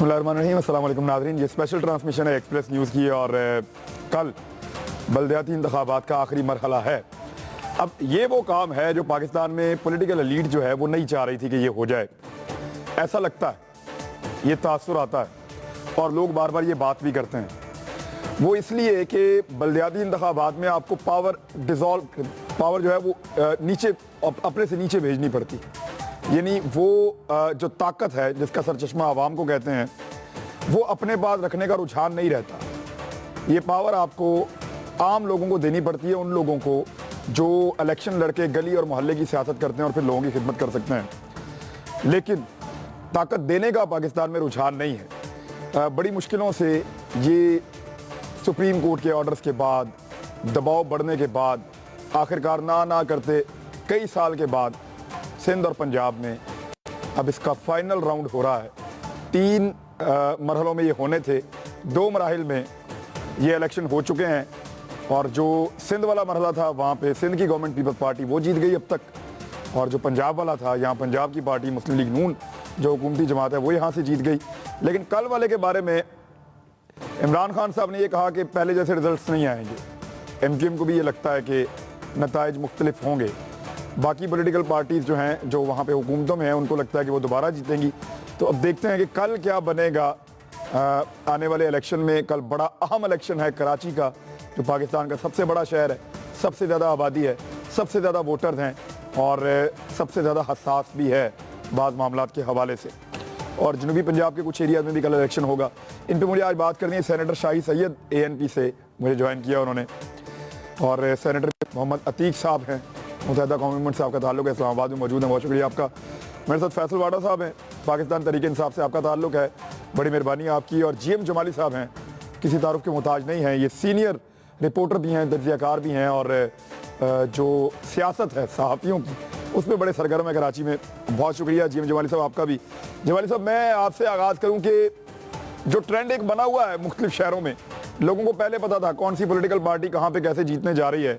बिस्मिल्लाहिर्रहमानिर्रहीम। अस्सलाम वालेकुम नाज़रीन, ये स्पेशल ट्रांसमिशन है एक्सप्रेस न्यूज़ की और कल बल्दियाती इंतखाबात का आखिरी मरहला है। अब ये वो काम है जो पाकिस्तान में पॉलिटिकल एलीट जो है वो नहीं चाह रही थी कि ये हो जाए। ऐसा लगता है, ये तासुर आता है और लोग बार बार ये बात भी करते हैं। वो इसलिए कि बल्दियाती इंतखाबात में आपको पावर जो है वो नीचे अपने से नीचे भेजनी पड़ती, यानी वो जो ताकत है जिसका सरचश्मा आवाम को कहते हैं वो अपने पास रखने का रुझान नहीं रहता। ये पावर आपको आम लोगों को देनी पड़ती है, उन लोगों को जो इलेक्शन लड़के गली और मोहल्ले की सियासत करते हैं और फिर लोगों की खिदमत कर सकते हैं। लेकिन ताकत देने का पाकिस्तान में रुझान नहीं है। बड़ी मुश्किलों से ये सुप्रीम कोर्ट के ऑर्डर्स के बाद, दबाव बढ़ने के बाद, आखिरकार ना करते कई साल के बाद सिंध और पंजाब में अब इसका फाइनल राउंड हो रहा है। 3 मरहलों में ये होने थे, 2 मराहिल में ये इलेक्शन हो चुके हैं और जो सिंध वाला मरहला था वहाँ पे सिंध की गवर्नमेंट पीपल्स पार्टी वो जीत गई अब तक, और जो पंजाब वाला था यहाँ पंजाब की पार्टी मुस्लिम लीग नून जो हुकूमती जमात है वो यहाँ से जीत गई। लेकिन कल वाले के बारे में इमरान खान साहब ने ये कहा कि पहले जैसे रिजल्ट्स नहीं आएंगे। MQM को भी ये लगता है कि नताइज मुख्तलिफ होंगे। बाकी पॉलिटिकल पार्टीज़ जो हैं जो वहाँ पे हुकूमतों में हैं उनको लगता है कि वो दोबारा जीतेंगी। तो अब देखते हैं कि कल क्या बनेगा आने वाले इलेक्शन में। कल बड़ा अहम इलेक्शन है कराची का, जो पाकिस्तान का सबसे बड़ा शहर है, सबसे ज़्यादा आबादी है, सबसे ज़्यादा वोटर्स हैं और सबसे ज़्यादा हसास भी है बाज़ मामलात के हवाले से। और जनूबी पंजाब के कुछ एरियाज़ में भी कल इलेक्शन होगा। इन पर मुझे आज बात करनी है। सेनेटर शाही सैयद ANP से मुझे ज्वाइन किया उन्होंने, और सेनेटर मोहम्मद अतीक साहब हैं, मुत्तहिदा कौमी मूवमेंट से आपका ताल्लुक है, इस्लामाबाद में मौजूद है। बहुत शुक्रिया आपका। मेरे साथ फैसल वाडा साहब हैं, पाकिस्तान तहरीक इंसाफ से आपका ताल्लुक है, बड़ी मेहरबानी आपकी। और GM जमाली साहब हैं, किसी तारुफ के मोहताज नहीं हैं, ये सीनियर रिपोर्टर भी हैं, तजज़ियाकार भी हैं और जो सियासत है सहाफ़ियों की उसमें बड़े सरगर्म है कराची में। बहुत शुक्रिया GM जमाली साहब आपका भी। जमाली साहब, मैं आपसे आगाज़ करूँ कि जो ट्रेंड एक बना हुआ है मुख्तलिफ शहरों में, लोगों को पहले पता था कौन सी पॉलिटिकल पार्टी कहाँ पे कैसे जीतने जा रही है,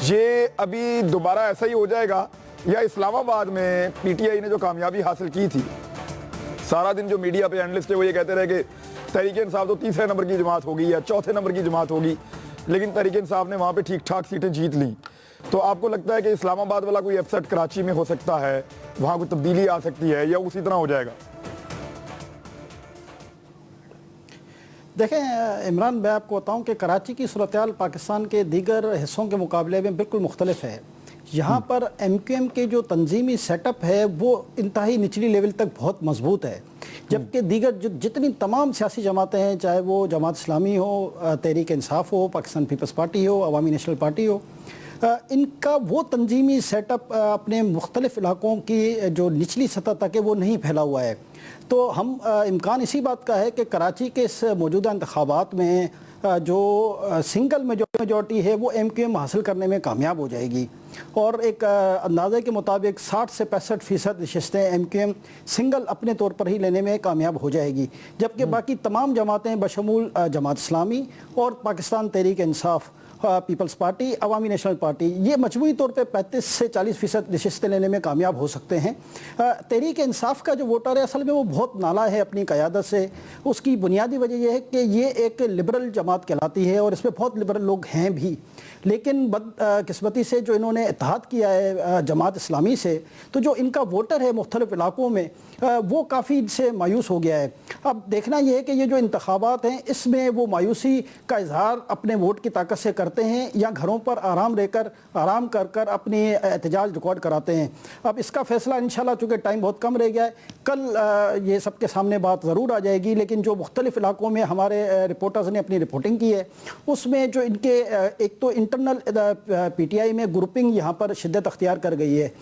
ये अभी दोबारा ऐसा ही हो जाएगा या इस्लामाबाद में PTI ने जो कामयाबी हासिल की थी, सारा दिन जो मीडिया पे एनालिस्ट है वो ये कहते रहे कि तहरीक इंसाफ तो 3रे नंबर की जमात होगी या 4थे नंबर की जमात होगी, लेकिन तहरीक इंसाफ ने वहाँ पे ठीक ठाक सीटें जीत ली। तो आपको लगता है कि इस्लामाबाद वाला कोई अपसेट कराची में हो सकता है, वहाँ कोई तब्दीली आ सकती है या उसी तरह हो जाएगा? देखें इमरान, मैं आपको बताऊं कि कराची की सूरत-ए-हाल पाकिस्तान के दीगर हिस्सों के मुकाबले में बिल्कुल मुख्तलिफ है। यहाँ पर MQM के जो तंजीमी सेटअप है वो इंतहाई निचली लेवल तक बहुत मजबूत है, जबकि दीगर जितनी तमाम सियासी जमातें हैं, चाहे वो जमात इस्लामी हो, तहरीक इंसाफ हो, पाकिस्तान पीपल्स पार्टी हो, अवामी नेशनल पार्टी हो, इनका वो तंजीमी सेटअप अपने मुख्तलिफ इलाकों की जो निचली सतह तक है वो नहीं फैला हुआ है। तो हम इम्कान इसी बात का है कि कराची के इस मौजूदा इंतखाबात में जो सिंगल मेजॉरिटी है वो MQM हासिल करने में कामयाब हो जाएगी, और एक अंदाजे के मुताबिक 60 से 65% नशिस्तें MQM सिंगल अपने तौर पर ही लेने में कामयाब हो जाएगी, जबकि बाकी तमाम जमातें बशमूल जमात इस्लामी और पाकिस्तान तहरीक इंसाफ, पीपल्स पार्टी, अवामी नेशनल पार्टी, ये मजमूई तौर पे 35 से 40% नशिस्तें लेने में कामयाब हो सकते हैं। तहरीक इंसाफ का जो वोटर है असल में वो बहुत नाला है अपनी क़यादत से। उसकी बुनियादी वजह यह है कि ये एक लिबरल जमात कहलाती है और इसमें बहुत लिबरल लोग हैं भी, लेकिन बदकिस्मती से जो इन्होंने इत्तेहाद किया है जमात इस्लामी से, तो जो इनका वोटर है मुख्तलिफ इलाकों में वो काफ़ी इनसे मायूस हो गया है। अब देखना यह है कि ये जो इंतखाबात हैं इसमें वो मायूसी का इजहार अपने वोट की ताकत से करते हैं या घरों पर आराम कर कर अपनी एहतजाज रिकॉर्ड कराते हैं। अब इसका फैसला इंशाल्लाह, चूँकि टाइम बहुत कम रह गया है, कल ये सबके सामने बात ज़रूर आ जाएगी। लेकिन जो मुख्तलिफ इलाकों में हमारे रिपोर्टर्स ने अपनी रिपोर्टिंग की है उसमें जो इनके एक तो इंटरनल PTI में ग्रुपिंग यहाँ पर शिद्दत अख्तियार कर गई है।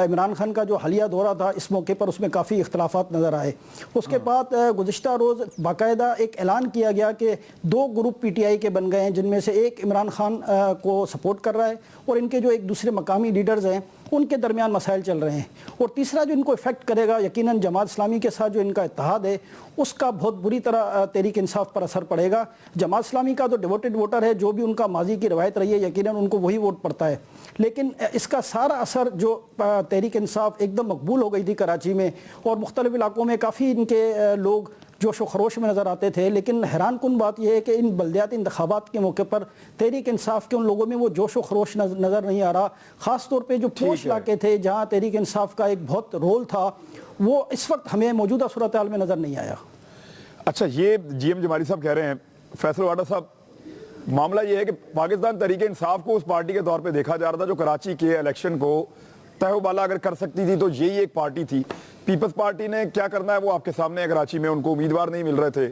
इमरान खान का जो हालिया दौरा था इस मौके पर उसमें काफ़ी इख्तलाफात नज़र आए। उसके बाद गुज़िश्ता रोज़ बाकायदा एक ऐलान किया गया कि 2 ग्रुप PTI के बन गए हैं, जिनमें से एक इमरान खान को सपोर्ट कर रहा है और इनके जो एक दूसरे मकामी लीडर्स हैं उनके दरमियान मसाइल चल रहे हैं, और तीसरा जो इनको इफेक्ट करेगा यकीनन जमात इस्लामी के साथ जो इनका इत्तेहाद है उसका बहुत बुरी तरह तहरीक इंसाफ पर असर पड़ेगा। जमात इस्लामी का तो डिवोटेड वोटर है, जो भी उनका माजी की रवायत रही है यकीनन उनको वही वोट पड़ता है, लेकिन इसका सारा असर जो तहरीक इंसाफ एकदम मकबूल हो गई थी कराची में और मुख्तलिफ इलाकों में काफ़ी इनके लोग जोश व खरोश में नज़र आते थे, लेकिन हैरान कुन बात यह है कि इन बल्दियाती इंतखाबात के मौके पर तहरीक इंसाफ के उन लोगों में वो जोश व खरोश नज़र नहीं आ रहा। ख़ास तौर पे जो पोश इलाके थे जहाँ तहरीक इंसाफ का एक बहुत रोल था, वो इस वक्त हमें मौजूदा सूरत हाल में नज़र नहीं आया। अच्छा, ये जीएम जमाली साहब कह रहे हैं, फैसल वाडा साहब, मामला ये है कि पाकिस्तान तहरीक इंसाफ को उस पार्टी के तौर पे देखा जा रहा था जो कराची के इलेक्शन को तहबाला अगर कर सकती थी तो यही एक पार्टी थी। पीपल्स पार्टी ने क्या करना है वो आपके सामने है, कराची में उनको उम्मीदवार नहीं मिल रहे थे।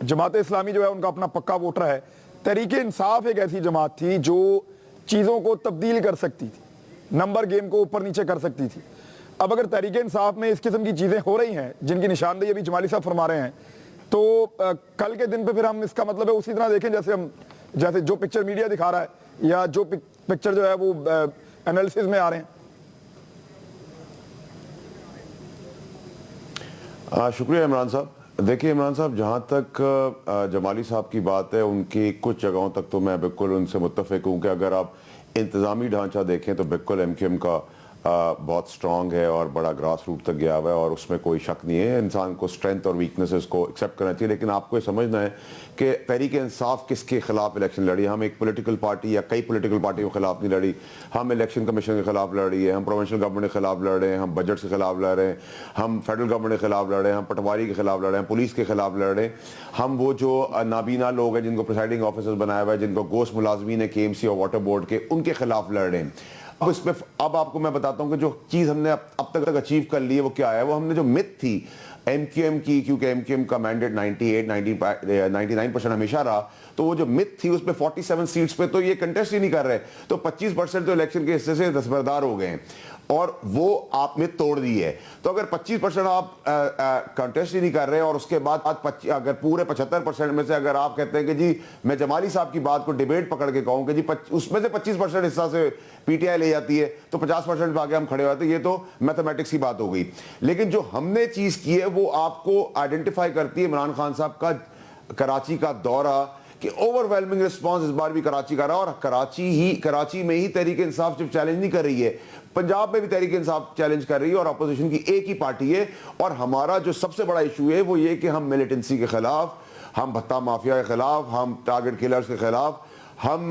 जमात इस्लामी जो है उनका अपना पक्का वोटर है। तहरीक इंसाफ एक ऐसी जमात थी जो चीज़ों को तब्दील कर सकती थी, नंबर गेम को ऊपर नीचे कर सकती थी। अब अगर तहरीक इंसाफ में इस किस्म की चीज़ें हो रही हैं जिनकी निशानदेही अभी जमाली साहब फरमा रहे हैं, तो कल के दिन पे फिर हम इसका मतलब है उसी तरह देखें जैसे जो पिक्चर मीडिया दिखा रहा है या जो पिक्चर जो है वो एनालिसिस में आ रहे हैं। शुक्रिया इमरान साहब। देखिए इमरान साहब, जहाँ तक जमाली साहब की बात है, उनकी कुछ जगहों तक तो मैं बिल्कुल उनसे मुत्तफिक हूँ कि अगर आप इंतज़ामी ढांचा देखें तो बिल्कुल एमक्यूएम का बहुत स्ट्रॉन्ग है और बड़ा ग्रास रूट तक गया हुआ है और उसमें कोई शक नहीं है। इंसान को स्ट्रेंथ और वीकनेसेस को एक्सेप्ट करना चाहिए, लेकिन आपको ये समझना है कि तहरीक इंसाफ किसके खिलाफ इलेक्शन लड़ी। हम एक पॉलिटिकल पार्टी या कई पॉलिटिकल पार्टियों के खिलाफ नहीं लड़ी। हम इलेक्शन कमीशन के खिलाफ लड़ी है, हम प्रोविंशियल गवर्नमेंट के खिलाफ लड़ रहे हैं, हम बजट के खिलाफ लड़ रहे हैं, हम फेडरल गवर्नमेंट के खिलाफ लड़ रहे हैं, हम पटवारी के खिलाफ लड़ रहे हैं, पुलिस के खिलाफ लड़ रहे हैं। हम वो जो नाबीना लोग हैं जिनको प्रिसाइडिंग ऑफिसर्स बनाया हुआ है, जिनको गोश्त मुलाजमीन है केएमसी और वाटर बोर्ड के, उनके खिलाफ लड़ रहे हैं। अब आपको मैं बताता हूं कि जो चीज हमने अब तक अचीव कर ली है वो क्या है। वो हमने जो मिथ थी एमक्यूएम की, क्योंकि एमक्यूएम का मैंडेट 99% हमेशा रहा, तो वो जो मिथ थी उस पे 47 सीट्स पे तो ये कंटेस्ट ही नहीं कर रहे, तो 25% तो इलेक्शन के हिस्से से दस्तबरदार हो गए हैं और वो आपने तोड़ दी है। तो अगर 25% आप कंटेस्ट ही नहीं कर रहे और उसके बाद अगर पूरे 75% में से अगर आप कहते हैं कि जी मैं जमाली साहब की बात को डिबेट पकड़ के कहूं कि जी उसमें से 25% हिस्सा से पीटीआई ले जाती है तो 50% पे आगे हम खड़े होते, ये तो मैथमेटिक्स की बात हो गई। लेकिन जो हमने चीज की है वो आपको आइडेंटिफाई करती है इमरान खान साहब का कराची का दौरा कि ओवरवेलमिंग रिस्पांस इस बार भी कराची का रहा और कराची में ही तहरीक इंसाफ सिर्फ चैलेंज नहीं कर रही है, पंजाब में भी तहरीक इंसाफ चैलेंज कर रही है और अपोजिशन की एक ही पार्टी है। और हमारा जो सबसे बड़ा इशू है वो ये कि हम मिलिटेंसी के खिलाफ, हम भत्ता माफिया के खिलाफ, हम टारगेट किलर्स के खिलाफ, हम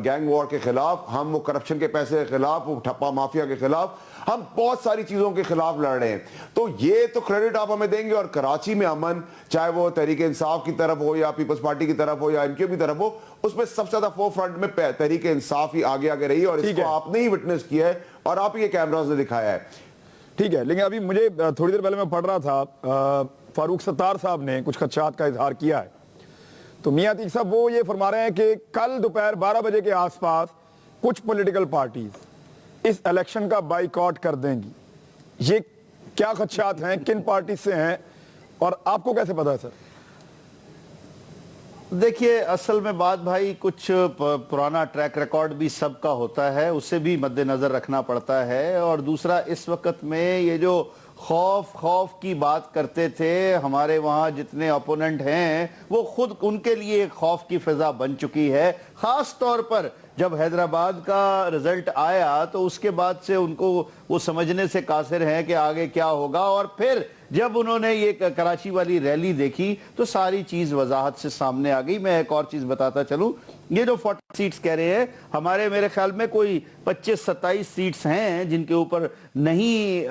गैंग वॉर के खिलाफ, हम वो करप्शन के पैसे के खिलाफ, वो ठप्पा माफिया के खिलाफ, हम बहुत सारी चीजों के खिलाफ लड़ रहे हैं। तो ये तो क्रेडिट आप हमें देंगे। और कराची में अमन, चाहे वो तहरीक इंसाफ की तरफ हो या पीपल्स पार्टी की तरफ हो या एमक्यूएम की तरफ हो, उसमें सबसे ज्यादा फोर फ्रंट में तहरीक इंसाफ ही आगे आगे रही है और इसको आपने ही विटनेस किया है और आप ही के कैमरास ने दिखाया है। ठीक है, लेकिन अभी मुझे थोड़ी देर पहले मैं पढ़ रहा था, फारूक सत्तार साहब ने कुछ खदशात का इजहार किया है। तो मियां अतीक साहब वो ये फरमा रहे हैं कि कल दोपहर 12 बजे के आसपास कुछ पॉलिटिकल पार्टीज इस इलेक्शन का बाइकआउट कर देंगी। ये क्या खदशात हैं, किन पार्टी से हैं और आपको कैसे पता है सर? देखिए, असल में बात भाई, कुछ पुराना ट्रैक रिकॉर्ड भी सबका होता है, उसे भी मद्देनजर रखना पड़ता है। और दूसरा, इस वक्त में ये जो खौफ की बात करते थे, हमारे वहां जितने ओपोनेंट हैं वो खुद उनके लिए एक खौफ की फिजा बन चुकी है। खास तौर पर जब हैदराबाद का रिजल्ट आया तो उसके बाद से उनको वो समझने से कासिर हैं कि आगे क्या होगा। और फिर जब उन्होंने ये कराची वाली रैली देखी तो सारी चीज वजाहत से सामने आ गई। मैं एक और चीज बताता चलूं, ये जो 40 सीट्स कह रहे हैं, हमारे मेरे ख्याल में कोई 25-27 सीट्स हैं जिनके ऊपर नहीं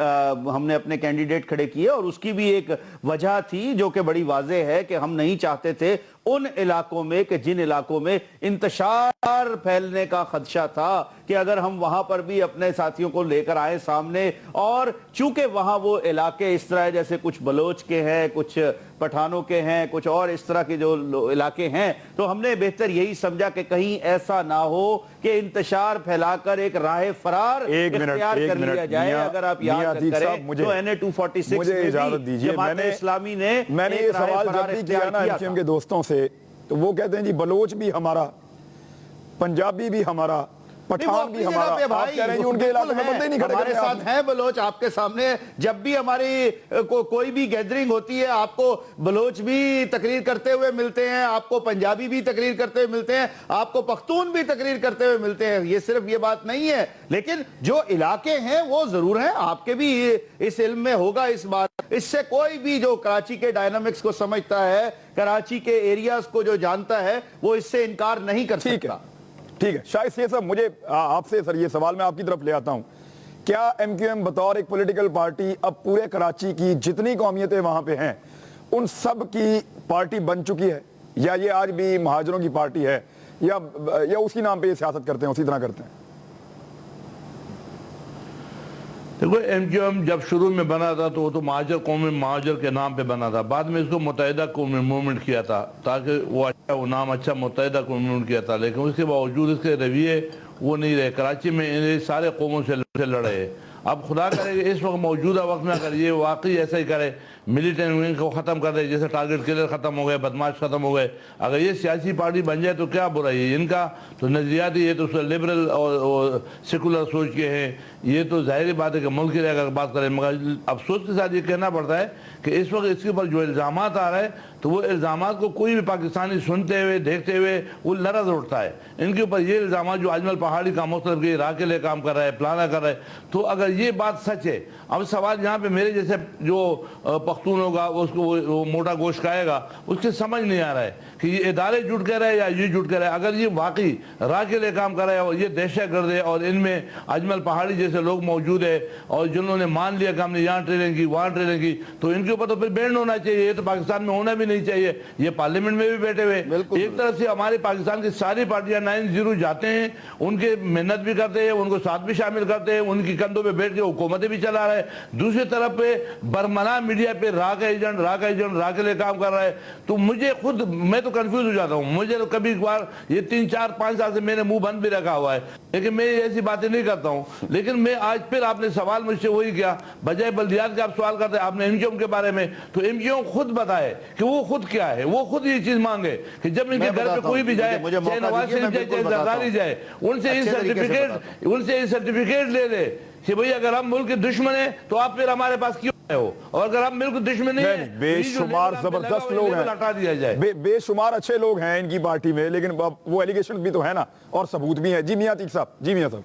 हमने अपने कैंडिडेट खड़े किए। और उसकी भी एक वजह थी जो कि बड़ी वाज़ेह है कि हम नहीं चाहते थे उन इलाकों में कि जिन इलाकों में इंतशार फैलने का खदशा था कि अगर हम वहां पर भी अपने साथियों को लेकर आए सामने, और चूंकि वहां वो इलाके इस तरह जैसे कुछ बलोच के हैं, कुछ पठानों के हैं, कुछ और इस तरह के जो इलाके हैं, तो हमने बेहतर यही समझा कि कहीं ऐसा ना हो कि इंतशार फैलाकर एक राह फरार इख्तियार कर लिया जाए। अगर आप याद करें तो NA 246 मुझे इजाजत दीजिए, मैंने इस्लामी ने ये सवाल जब भी किया ना एमक्यूएम के दोस्तों से, तो वो कहते हैं जी बलोच भी हमारा, पंजाबी भी हमारा, पठान भी नहीं, वो अपनी हमारा, जगह पे आप भाई, कह रहे हैं कि उनके इलाके में बिल्कुल बंदे ही नहीं खड़े हमारे करते साथ आपने। हैं बलोच आपके सामने। जब भी हमारी कोई भी गैदरिंग होती है, आपको बलोच भी तकरीर करते हुए मिलते हैं, आपको पंजाबी भी तकरीर करते हुए मिलते हैं, आपको पख्तून भी तकरीर करते हुए मिलते हैं। ये सिर्फ ये बात नहीं है, लेकिन जो इलाके हैं वो जरूर हैं, आपके भी इस इल्म में होगा इस बात। इससे कोई भी जो कराची के डायनामिक्स को समझता है, कराची के एरियाज को जो जानता है, वो इससे इनकार नहीं कर ठीक सकता। है, ठीक है। शायद ये सब मुझे आपसे सर ये सवाल मैं आपकी तरफ ले आता हूं, क्या एमक्यूएम बतौर एक पॉलिटिकल पार्टी अब पूरे कराची की जितनी कौमियतें वहां पे हैं उन सब की पार्टी बन चुकी है, या ये आज भी महाजरों की पार्टी है, या उसी नाम पे ये सियासत करते हैं, उसी तरह करते हैं? देखो, एमक्यूएम जब शुरू में बना था तो वो तो महाजर कौमी महाजर के नाम पे बना था। बाद में इसको मुत्तहिदा कौमी मूवमेंट किया था ताकि वो नाम अच्छा मुत्तहिदा कौमी मूवमेंट किया था, लेकिन उसके बावजूद इसके रवैये वो नहीं रहे। कराची में इन सारे कौमों से लड़े। अब खुदा करे इस वक्त मौजूदा वक्त में अगर ये वाकई ऐसा ही करे, मिलिटेंट विंग को ख़त्म कर दे, जैसे टारगेट किलर ख़त्म हो गए, बदमाश ख़त्म हो गए, अगर ये सियासी पार्टी बन जाए तो क्या बुराई है इनका? तो नज़रियाती ये तो लिबरल और सेकुलर सोच के हैं, ये तो ज़ाहिर बात है कि मुल्क की अगर बात करें। मगर अफसोस के साथ ये कहना पड़ता है कि इस वक्त इसके ऊपर जो इल्ज़ामात आ रहे हैं तो वो इल्ज़ामात को कोई भी पाकिस्तानी सुनते हुए देखते हुए वो लरज़ उठता है। इनके ऊपर ये इल्ज़ामात जो अजमल पहाड़ी का मुख्तलिफ के इराक़ के लिए काम कर रहा है, प्लाना कर रहा है, तो अगर ये बात सच है, अब सवाल यहाँ पे मेरे जैसे जो पख्तून होगा उसको वो मोटा गोश्त खाएगा, उसके समझ नहीं आ रहा है कि ये इदारे जुट कर रहे हैं या ये जुट कर रहे हैं। अगर ये वाकई राह के लिए काम कर रहा है और ये दहशत गर्द है और इनमें अजमल पहाड़ी जैसे लोग मौजूद है और जिन्होंने मान लिया कि हमने यहाँ ट्रेनिंग की वहाँ ट्रेनिंग की, तो इनके ऊपर तो फिर बैंड होना चाहिए। ये तो पाकिस्तान में होना भी नहीं चाहिए। ये पार्लियामेंट में भी बैठे हुए एक तरफ से हमारे पाकिस्तान की सारी पार्टियां 9-0 जाते हैं, उनके मेहनत भी करते हैं, उनको साथ भी शामिल करते हैं, उनकी कंधों पे बैठ के हुकूमतें भी चला रहे हैं। दूसरी तरफ पे बरमना मीडिया पे राह का एजेंट राह के लिए काम कर रहा है। तो मुझे खुद मैं तो कंफ्यूज हो जाता हूँ। मुझे तो कभी बार ये 3-4-5 साल से मैंने मुंह बंद भी रखा हुआ है, लेकिन मैं ऐसी बातें नहीं करता हूँ। लेकिन मैं आज फिर आपने सवाल मुझसे वही किया, बजाय बल्दियात के आप सवाल करते हैं आपने एमक्यूएम के बारे में, तो एमक्यूएम खुद बताए कि वो खुद क्या है। वो खुद ये चीज मांगे कि जब इनके घर पे कोई भी जाए, चाहे नवाज शरीफ जाए चाहे जरदारी जाए, उनसे ये सर्टिफिकेट ले ले कि भाई अगर हम मुल्क के दुश्मन है तो आप फिर हमारे पास क्यों आए हो, और अगर आप मुल्क के दुश्मन है बेशुमार जबरदस्त लोग हैं, हटा दिया जाए। बेशुमार अच्छे लोग हैं इनकी पार्टी में, लेकिन वो एलिगेशन भी तो है ना और सबूत भी है। जी मियां अतीक साहब, जी मियां साहब।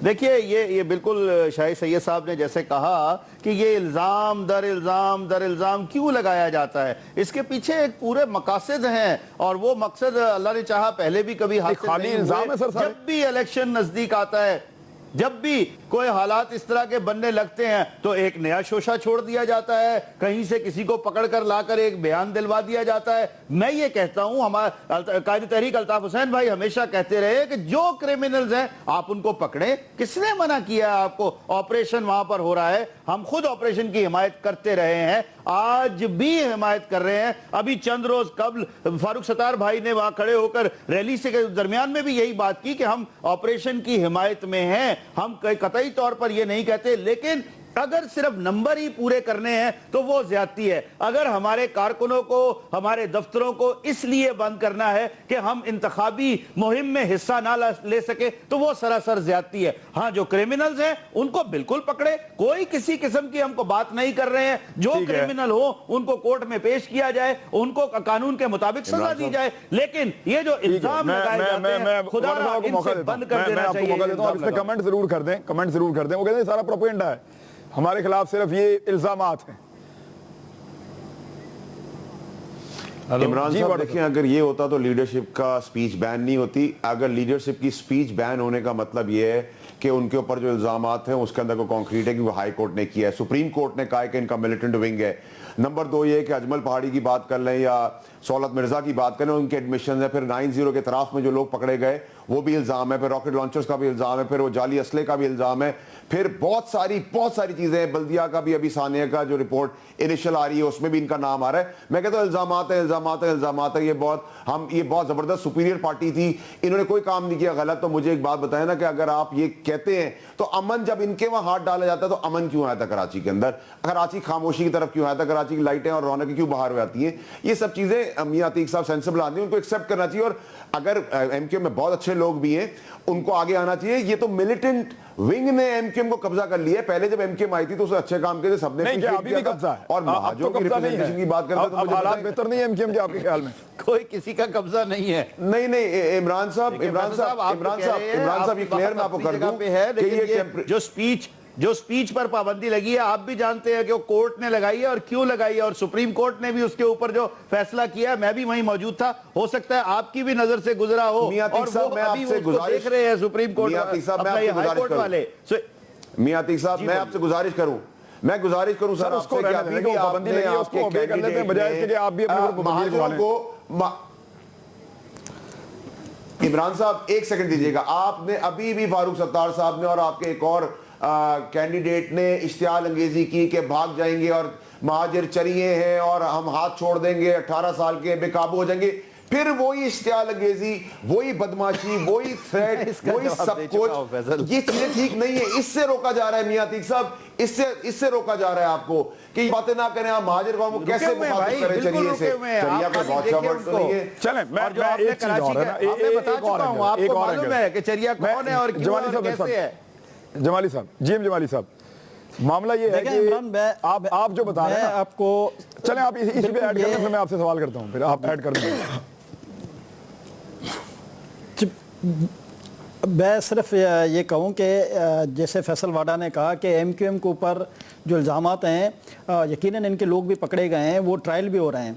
देखिए, ये बिल्कुल शाहिद सैयद साहब ने जैसे कहा कि ये इल्ज़ाम दर इल्ज़ाम क्यों लगाया जाता है, इसके पीछे एक पूरे मकासद हैं, और वो मकसद अल्लाह ने चाहा पहले भी कभी हासिल खाली नहीं इल्ज़ाम हुए। है सर सारे। जब भी इलेक्शन नजदीक आता है, जब भी कोई हालात इस तरह के बनने लगते हैं, तो एक नया शोशा छोड़ दिया जाता है, कहीं से किसी को पकड़कर लाकर एक बयान दिलवा दिया जाता है। मैं ये कहता हूं, हमारे कायद तहरीक अल्ताफ हुसैन भाई हमेशा कहते रहे कि जो क्रिमिनल्स हैं आप उनको पकड़े। किसने मना किया आपको? ऑपरेशन वहां पर हो रहा है, हम खुद ऑपरेशन की हिमायत करते रहे हैं, आज भी हिमायत कर रहे हैं। अभी चंद रोज कबल फारूक सत्तार भाई ने वहां खड़े होकर रैली से दरमियान में भी यही बात की कि हम ऑपरेशन की हिमायत में हैं, हम कतई तौर पर यह नहीं कहते, लेकिन अगर सिर्फ नंबर ही पूरे करने हैं तो वो ज्यादती है। अगर हमारे कारकुनों को, हमारे दफ्तरों को इसलिए बंद करना है कि हम इंतखाबी मुहिम में हिस्सा ना ले सके, तो वो सरासर ज्यादती है। हाँ, जो क्रिमिनल्स हैं उनको बिल्कुल पकड़े, कोई किसी किस्म की हमको बात नहीं कर रहे हैं। जो क्रिमिनल हो उनको कोर्ट में पेश किया जाए, उनको कानून के मुताबिक सजा दी जाए, लेकिन ये जो इल्जाम लगाए जाते हैं, खुदा इनसे बंद कर देना चाहिए। कमेंट जरूर कर दें, कमेंट जरूर कर दें। वो कहते हैं सारा प्रोपेगेंडा है, हमारे खिलाफ सिर्फ ये इल्जामात हैं। इमरान साहब देखिए, अगर ये होता तो लीडरशिप का स्पीच बैन नहीं होती। अगर लीडरशिप की स्पीच बैन होने का मतलब ये है कि उनके ऊपर जो इल्जामात हैं उसके अंदर को कॉन्क्रीट है कि वो हाई कोर्ट ने किया है, सुप्रीम कोर्ट ने कहा है कि इनका मिलिटेंट विंग है। नंबर 2 ये है कि अजमल पहाड़ी की बात कर लें या सौलत मिर्जा की बात करें, उनके एडमिशन है। फिर 9-0 के तराफ में जो लोग पकड़े गए वो भी इल्जाम है, फिर रॉकेट लॉन्चर्स का भी इल्जाम है, फिर वो जाली असले का भी इल्जाम है, फिर बहुत सारी चीजें हैं। बल्दिया का भी, अभी सानिया का जो रिपोर्ट इनिशियल आ रही है उसमें भी इनका नाम आ रहा है। मैं कहता हूं इल्जामात है। ये बहुत जबरदस्त सुपीरियर पार्टी थी, इन्होंने कोई काम नहीं किया गलत। तो मुझे एक बात बताया ना कि अगर आप ये कहते हैं तो अमन, जब इनके वहां हाथ डाला जाता है तो अमन क्यों आया था कराची के अंदर? कराची खामोशी की तरफ क्यों आया था? कराची की लाइटें और रौनक क्यों बाहर हो जाती हैं? ये सब चीजें मियां अतीक साहब सेंसिबल आती हैं, उनको एक्सेप्ट करना चाहिए। और अगर एमक्यूएम में बहुत अच्छे لوگ بھی ہیں ان کو آگے آنا چاہیے. یہ تو ملیٹنٹ ونگ نے ایم کیو ایم کو قبضہ کر لیا ہے. پہلے جب ایم کیو ایم آئی تھی تو اسے اچھے کام کے سب نے نہیں کیا ابھی بھی قبضہ ہے اور مہاجروں کی ریپرزنٹیشن کی بات کرتے اب حالات بہتر نہیں ہے ایم کیو ایم کے آپ کے خیال میں؟ کوئی کسی کا قبضہ نہیں ہے. نہیں عمران صاحب یہ کلیئر میں آپ کو کر دوں کہ یہ جو سپیچ پر پابندی لگی ہے آپ بھی جانتے ہیں کہ وہ کورٹ نے لگائی ہے اور کیوں لگائی ہے, اور سپریم کورٹ نے بھی اس کے اوپر جو فیصلہ کیا ہے, میں بھی وہیں موجود تھا, ہو سکتا ہے آپ کی بھی نظر سے گزرا ہو, اور وہ ابھی اس کو دیکھ رہے ہیں سپریم کورٹ والے. میاں عتیق صاحب میں آپ سے گزارش کروں سر آپ سے کہ ابھی بھی آپ نے آپ کے کینڈیڈیٹ مہاجروں کو عمران صاحب ایک سیکنڈ دیجئے گا, آپ نے ابھی بھی فاروق ستار صاحب نے اور آپ کے ایک اور کینڈیڈیٹ نے اشتعال انگیزی کی کہ بھاگ جائیں گے اور مہاجر چریے ہیں اور ہم ہاتھ چھوڑ دیں گے, 18 سال کے بے قابو ہو جائیں گے. پھر وہی اشتعال انگیزی, وہی بدماشی, وہی تھریٹ, وہی سب کچھ, یہ چیزیں ٹھیک نہیں ہے. اس سے روکا جا رہا ہے میاں عتیق صاحب, اس سے روکا جا رہا ہے آپ کو کہ یہ باتیں نہ کریں. آپ مہاجر قوم کو کیسے مخاطب کریں چریے سے؟ چریہ کوئی بہت شابرد تو نہیں ہے. چلیں میں ایک چیز اور ہے نا, بتا چکا ہوں, آپ کو معلوم ہے کہ چریہ کون ہے اور کیوں اور کیسے ہے. جمالی صاحب, جی ایم جمالی صاحب, معاملہ یہ ہے کہ آپ جو بتا رہے ہیں آپ کو, چلیں آپ اسی پہ ایڈ کریں, پھر میں آپ سے سوال کرتا ہوں, پھر آپ ایڈ کر دیں. میں صرف یہ کہوں کہ جیسے فیصل واڈا نے کہا کہ ایم کیو ایم کے اوپر جو الزامات ہیں یقیناً ان کے لوگ بھی پکڑے گئے ہیں, وہ ٹرائل بھی ہو رہے ہیں,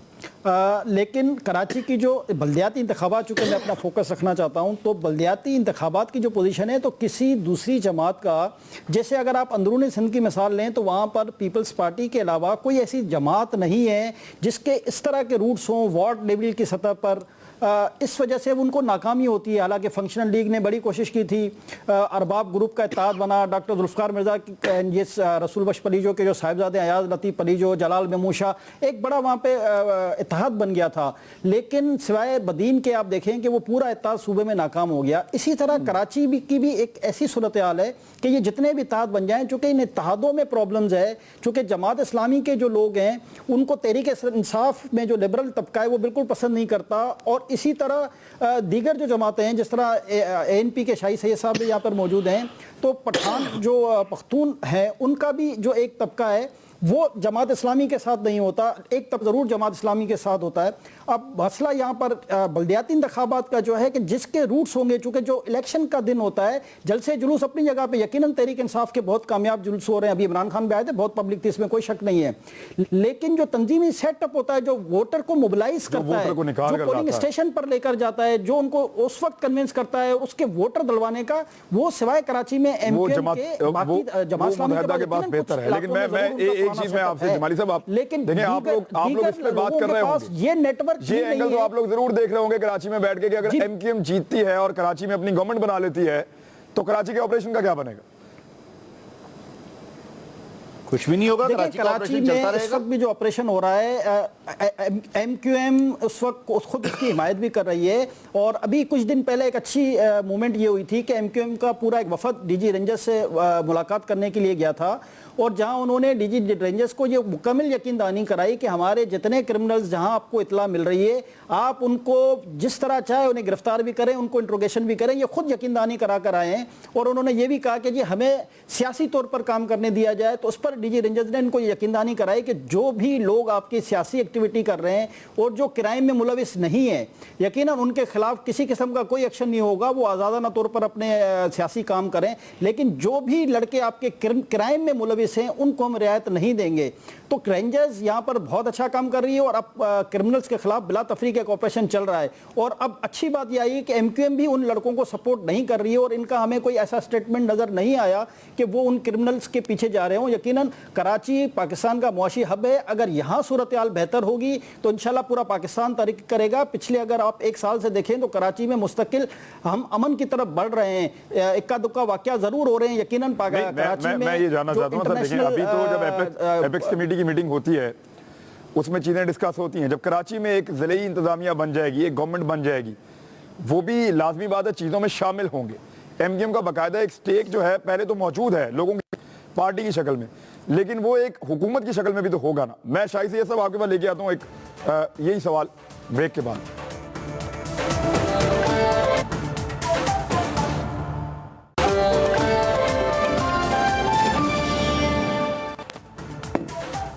لیکن کراچی کی جو بلدیاتی انتخابات, چونکہ میں اپنا فوکس رکھنا چاہتا ہوں, تو بلدیاتی انتخابات کی جو پوزیشن ہے تو کسی دوسری جماعت کا, جیسے اگر آپ اندرونی سندھ کی مثال لیں تو وہاں پر پیپلز پارٹی کے علاوہ کوئی ایسی جماعت نہیں ہے جس کے اس طرح کے روٹس ہوں وارڈ لیول کی سطح پر. اس وجہ سے ان کو ناکامی ہوتی ہے. حالانکہ فنکشنل لیگ نے بڑی کوشش کی تھی, ارباب گروپ کا اتحاد بنا, ڈاکٹر ذوالفقار مرزا, رسول بخش پلیجو کے جو صاحبزادے ایاز لطیف پلیجو, جلال مموشا, ایک بڑا وہاں پہ اتحاد بن گیا تھا, لیکن سوائے بدین کے آپ دیکھیں کہ وہ پورا اتحاد صوبے میں ناکام ہو گیا. اسی طرح کراچی کی بھی ایک ایسی صورتحال ہے کہ یہ جتنے بھی اتحاد بن جائیں, چونکہ ان اتحادوں میں پرابلمز ہے, چونکہ جماعت اسلامی کے جو لوگ ہیں ان کو تحریک انصاف میں جو لبرل طبقہ ہے وہ بالکل پسند نہیں کرتا, اور اسی طرح دیگر جو جماعتیں ہیں جس طرح اے این پی کے شاہی سید صاحب بھی یہاں پر موجود ہیں, تو پٹھان جو پختون ہیں ان کا بھی جو ایک طبقہ ہے وہ جماعت اسلامی کے ساتھ نہیں ہوتا, ایک طبقہ ضرور جماعت اسلامی کے ساتھ ہوتا ہے. اب مسئلہ یہاں پر بلدیاتی انتخابات کا جو ہے کہ جس کے روٹس ہوں گے, چونکہ جو الیکشن کا دن ہوتا ہے, جلسے جلوس اپنی جگہ پہ یقیناً تحریک انصاف کے بہت کامیاب جلوس ہو رہے ہیں, ابھی عمران خان بھی آئے تھے, بہت پبلک تھی, اس میں کوئی شک نہیں ہے, لیکن جو تنظیمی سیٹ اپ ہوتا ہے, جو ووٹر کو موبلائز کرتا ہے, جو پولنگ اسٹیشن پر لے کر جاتا ہے, جو ان کو اس وقت کنونس کرتا ہے اس کے ووٹر دلوانے کا, وہ سوائے کراچی میں ایم کیو ایم کے باقی جماعت اسلامی کے بعد بہتر ہے. لیکن میں ایک چیز میں آپ سے جمالی صاحب, آپ دیکھیں آپ لوگ اس پہ بات کر رہے ہوں گے, یہ نیٹ ورک یہ اینگل تو آپ لوگ ضرور دیکھ رہے ہوں گے کراچی میں بیٹھ کے کہ اگر ایم کیو ایم جیتتی ہے اور کراچی میں اپنی گورنمنٹ بنا لیتی ہے تو کراچی کے آپریشن کا کیا بنے گا؟ کچھ بھی نہیں ہوگا. کراچی میں اس وقت بھی جو آپریشن ہو رہا ہے, ایم کیو ایم اس وقت خود اس کی حمایت بھی کر رہی ہے, اور ابھی کچھ دن پہلے ایک اچھی مومنٹ یہ ہوئی تھی کہ ایم کیو ایم کا پورا ایک وفد ڈی جی رینجرز سے ملاقات کرنے کے لیے گیا تھا, اور جہاں انہوں نے ڈی جی رینجرز کو یہ مکمل یقین دہانی کرائی کہ ہمارے جتنے کرمنلز جہاں آپ کو اطلاع مل رہی ہے آپ ان کو جس طرح چاہے انہیں گرفتار بھی کریں, ان کو انٹروگیشن بھی کریں, یہ خود یقین دہانی کرا کر آئے ہیں. اور انہوں نے یہ بھی کہا کہ جی ہمیں سیاسی طور پر کام کرنے دیا جائے, تو اس پر ڈی جی رینجرز نے ان کو یقین دہانی کرائی کہ جو بھی لوگ آپ کی سیاسی ایکٹیویٹی کر رہے ہیں اور جو کرائم میں ملوث نہیں ہیں, یقیناً ان کے خلاف کسی قسم کا کوئی ایکشن نہیں ہوگا, وہ آزادانہ طور پر اپنے سیاسی کام کریں, لیکن جو بھی لڑکے آپ کے کرائم میں ملوث ہیں ان کو ہم رعایت نہیں دیں گے. تو رینجرز یہاں پر بہت اچھا کام کر رہی ہے, اور اب کرمنلز کے خلاف بلا تفریق ایک آپریشن چل رہا ہے. اور اب اچھی بات یہ آئی کہ ایم کیو ایم بھی ان لڑکوں کو سپورٹ نہیں کر رہی ہے, اور ان کا ہمیں کوئی ایسا سٹیٹمنٹ نظر نہیں آیا کہ وہ ان کرمنلز کے پیچھے جا رہے ہوں. یقیناً کراچی پاکستان کا معاشی ہب ہے, اگر یہاں صورتحال بہتر ہوگی تو انشاءاللہ پورا پاکستان ترقی کرے گا. پچھلے اگر آپ ایک سال سے دیکھیں تو کراچی میں مستقل ہم امن کی طرف بڑھ رہے ہیں, اکا دکا واقعہ ضرور ہو رہے ہیں یقیناً کراچی میں یہ جاننا چاہتا ہوں. دیکھیں ابھی تو جب ایپیکس کمیٹی کی میٹنگ ہوتی ہے اس میں چیزیں ڈسکس ہوتی ہیں, جب کراچی میں ایک ضلعی انتظامیہ بن جائے گی, ایک گورنمنٹ بن جائے گی, وہ بھی لازمی بات ہے چیزوں میں شامل ہوں گے. ایم کیو ایم کا باقاعدہ ایک سٹیک جو ہے پہلے تو موجود ہے لوگوں کی پارٹی کی شکل میں, لیکن وہ ایک حکومت کی شکل میں بھی تو ہوگا نا. میں شاہی سے یہ سب آپ کے پاس لے کے آتا ہوں ایک یہی سوال بریک کے بعد.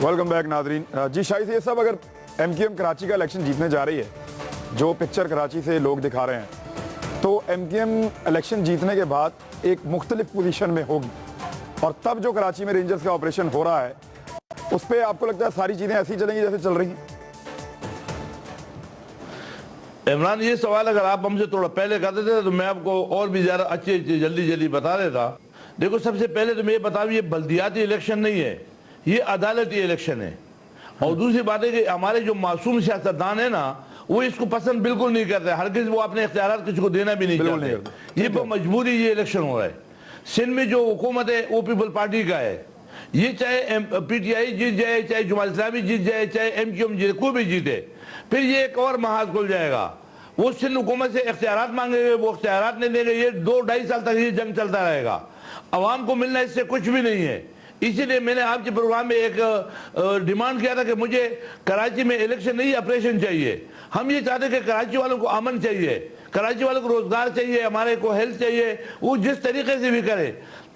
वेलकम बैक नादरीन। जी शाहिद ये सब अगर MQM कराची का इलेक्शन जीतने जा रही है, जो पिक्चर कराची से लोग दिखा रहे हैं, तो MQM इलेक्शन जीतने के बाद एक मुख्तलिफ पोजीशन में होगी, और तब जो कराची में रेंजर्स का ऑपरेशन हो रहा है उस पर आपको लगता है सारी चीज़ें ऐसी चलेंगी जैसे चल रही हैं? इमरान, ये सवाल अगर आप हमसे थोड़ा पहले करते थे तो मैं आपको और भी ज़्यादा अच्छी जल्दी बता देता। देखो, सबसे पहले तो मैं ये बता दूं, ये बल्दियाती इलेक्शन नहीं है, ये अदालती इलेक्शन है। और दूसरी बात है कि हमारे जो मासूम सियासतदान है ना, वो इसको पसंद बिल्कुल नहीं करते, हरगिज़ वो अपने इख्तियारात किसी को देना भी नहीं चाहते। ये मजबूरी ये इलेक्शन हो रहा है। सिंध में जो हुकूमत है वो पीपल पार्टी का है, ये चाहे PTI जीत जाए, चाहे जमात इस्लामी जीत जाए, चाहे MQM जीते, कोई भी जीते, फिर ये एक और महाज खुल जाएगा। वो सिंध हुकूमत से इख्तियारात मांगेंगे, वो इख्तियारात नहीं देंगे। ये 2-2.5 साल तक ये जंग चलता रहेगा। अवाम को मिलना इससे कुछ भी नहीं है। इसीलिए मैंने आपके प्रोग्राम में एक डिमांड किया था कि मुझे कराची में इलेक्शन नहीं, ऑपरेशन चाहिए। हम ये चाहते कि कराची वालों को अमन चाहिए, कराची वालों को रोजगार चाहिए, हमारे को हेल्थ चाहिए, वो जिस तरीके से भी करे,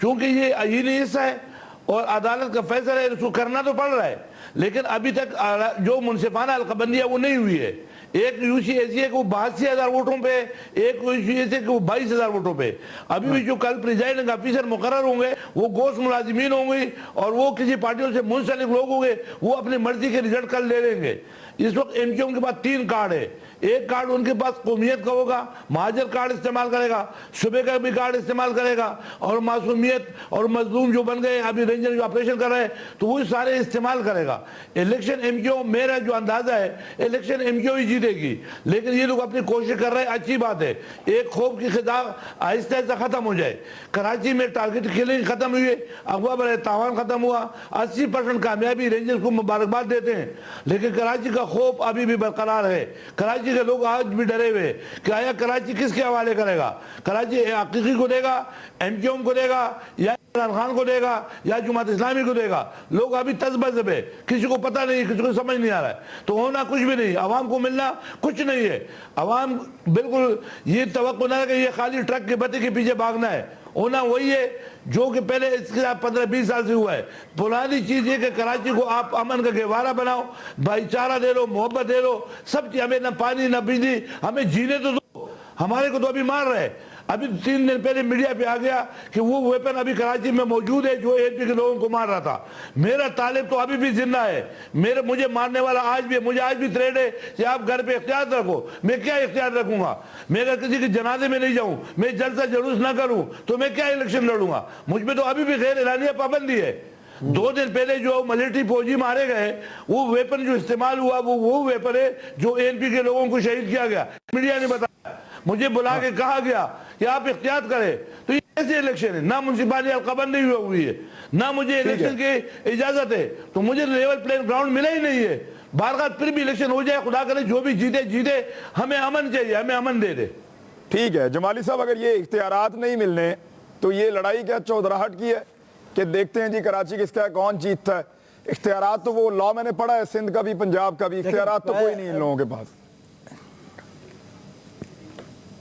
क्योंकि ये आईनी हिस्सा है और अदालत का फैसला है, उसको करना तो पड़ रहा है। लेकिन अभी तक जो मुनसिफाना अलकबंदी है वो नहीं हुई है। एक यूसी ऐसी है कि वो 82,000 वोटों पे, एक यूसी ऐसी है कि वो 22,000 वोटों पे। अभी भी जो कल प्रिजाइडिंग ऑफिसर मुकर्रर होंगे वो गोश्त मुलाजिमीन होंगे, और वो किसी पार्टियों से मुंसलिक लोग होंगे, वो अपनी मर्जी के रिजल्ट कल ले लेंगे। इस वक्त MQM के पास 3 कार्ड है। एक कार्ड उनके पास कौमियत का होगा, महाजर कार्ड इस्तेमाल करेगा, सूबे का भी कार्ड इस्तेमाल करेगा, और मासूमियत और मजलूम जो बन गए अभी रेंजर जो ऑपरेशन कर रहे हैं तो वो सारे इस्तेमाल करेगा। इलेक्शन MQM, मेरा जो अंदाजा है इलेक्शन MQM ही जीतेगी। लेकिन ये लोग अपनी कोशिश कर रहे हैं, अच्छी बात है। एक खौफ की खिताब आहिस्ता आहिस्ता खत्म हो जाए। कराची में टारगेट किलिंग खत्म हुई, अगवा बर तावान खत्म हुआ, 80% कामयाबी, रेंजर्स को मुबारकबाद देते हैं। लेकिन कराची का खौफ अभी भी बरकरार है। कराची के लोग आज भी डरे हुए कि आया कराची किसके हवाले करेगा, कराची हकीकी को देगा, MQM को देगा, या इमरान खान को देगा, या जमात इस्लामी को देगा। लोग अभी तजबज़ब है, किसी को पता नहीं, किसी को समझ नहीं आ रहा है। तो होना कुछ भी नहीं, आवाम को मिलना कुछ नहीं है। आवाम बिल्कुल ये तवक्को ना है कि ये खाली ट्रक के बत्ती के पीछे भागना है। होना वही है जो कि पहले इसके साथ 15-20 साल से हुआ है। पुरानी चीज ये कि कराची को आप अमन का गहवारा बनाओ, भाईचारा दे लो, मोहब्बत दे लो, सब चीज। हमें ना पानी ना बिजली, हमें जीने तो दो। हमारे को तो अभी मार रहे। अभी 3 दिन पहले मीडिया पे आ गया कि वो वेपन अभी कराची में मौजूद है जो AP के लोगों को मार रहा था। मेरा तालिब तो अभी भी जिंदा है, मुझे मारने वाला आज भी है। मुझे आज भी थ्रेट है कि आप घर पे इख्तियार रखो। मैं क्या इख्तियार रखूंगा? मैं अगर किसी के जनाजे में नहीं जाऊं, मैं जलसा जुलूस ना करूं, तो मैं क्या इलेक्शन लड़ूंगा? मुझ पे तो अभी भी गैर एलानिया पाबंदी है। 2 दिन पहले जो मिलिट्री फौजी मारे गए, वो वेपन जो इस्तेमाल हुआ वो वेपन है जो ANP के लोगों को शहीद किया गया। मीडिया ने बताया, मुझे बुला के कहा गया कि आप इख्तियार करें। तो ये ऐसे इलेक्शन है, ना मुंसिपाली अलकबंदी हुई है, ना मुझे इलेक्शन की इजाजत है, तो मुझे लेवल प्लेइंग ग्राउंड मिला ही नहीं है। बार फिर भी इलेक्शन हो जाए, खुदा करे जो भी जीते, हमें अमन चाहिए, हमें अमन दे दे। ठीक है जमाली साहब, अगर ये इख्तियारात नहीं मिलने तो ये लड़ाई क्या चौधराहट की है कि देखते हैं जी कराची किसका है, कौन जीतता है? इख्तियारात तो वो लॉ मैंने पढ़ा है, सिंध का भी पंजाब का भी, इख्तियारात तो कोई नहीं इन लोगों के पास।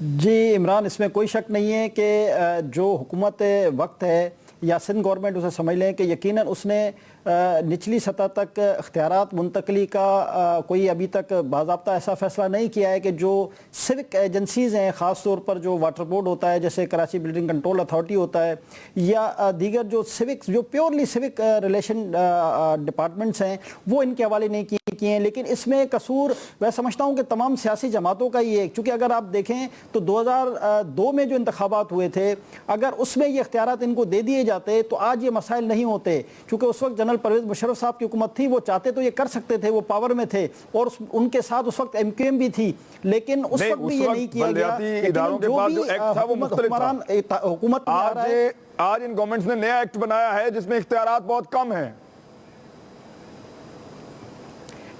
जी इमरान, इसमें कोई शक नहीं है कि जो हुकूमत वक्त है या सिंध गवर्नमेंट उसे समझ लें कि यकीनन उसने निचली सतह तक इख्तियारात मुंतकली का कोई अभी तक बाज़ाब्ता ऐसा फैसला नहीं किया है कि जो सिविक एजेंसीज़ हैं, ख़ास तौर पर जो वाटर बोर्ड होता है, जैसे कराची बिल्डिंग कंट्रोल अथॉरिटी होता है, या दीगर जो सिविक्स जो प्योरली सिविक रिलेशन डिपार्टमेंट्स हैं, वो इनके हवाले नहीं किए हैं। लेकिन इसमें कसूर मैं समझता हूँ कि तमाम सियासी जमातों का ही है, क्योंकि अगर आप देखें तो 2002 में जो इंतखाबात हुए थे, अगर उसमें ये इख्तियारात इनको दे दिए जाते तो आज ये मसाइल नहीं होते। क्योंकि उस वक्त जनरल परवेज मुशर्रफ साहब की हुकूमत थी, वो चाहते तो ये कर सकते थे, वो पावर में थे, और उनके साथ उस वक्त MQM भी थी, लेकिन उस वक्त भी ये नहीं किया गया। इदारों के पास जो एक्ट था वो मुख्तलिफ था। हुकूमत आज इन गवर्नमेंट्स ने नया एक्ट बनाया है जिसमें इख्तियारात बहुत कम हैं।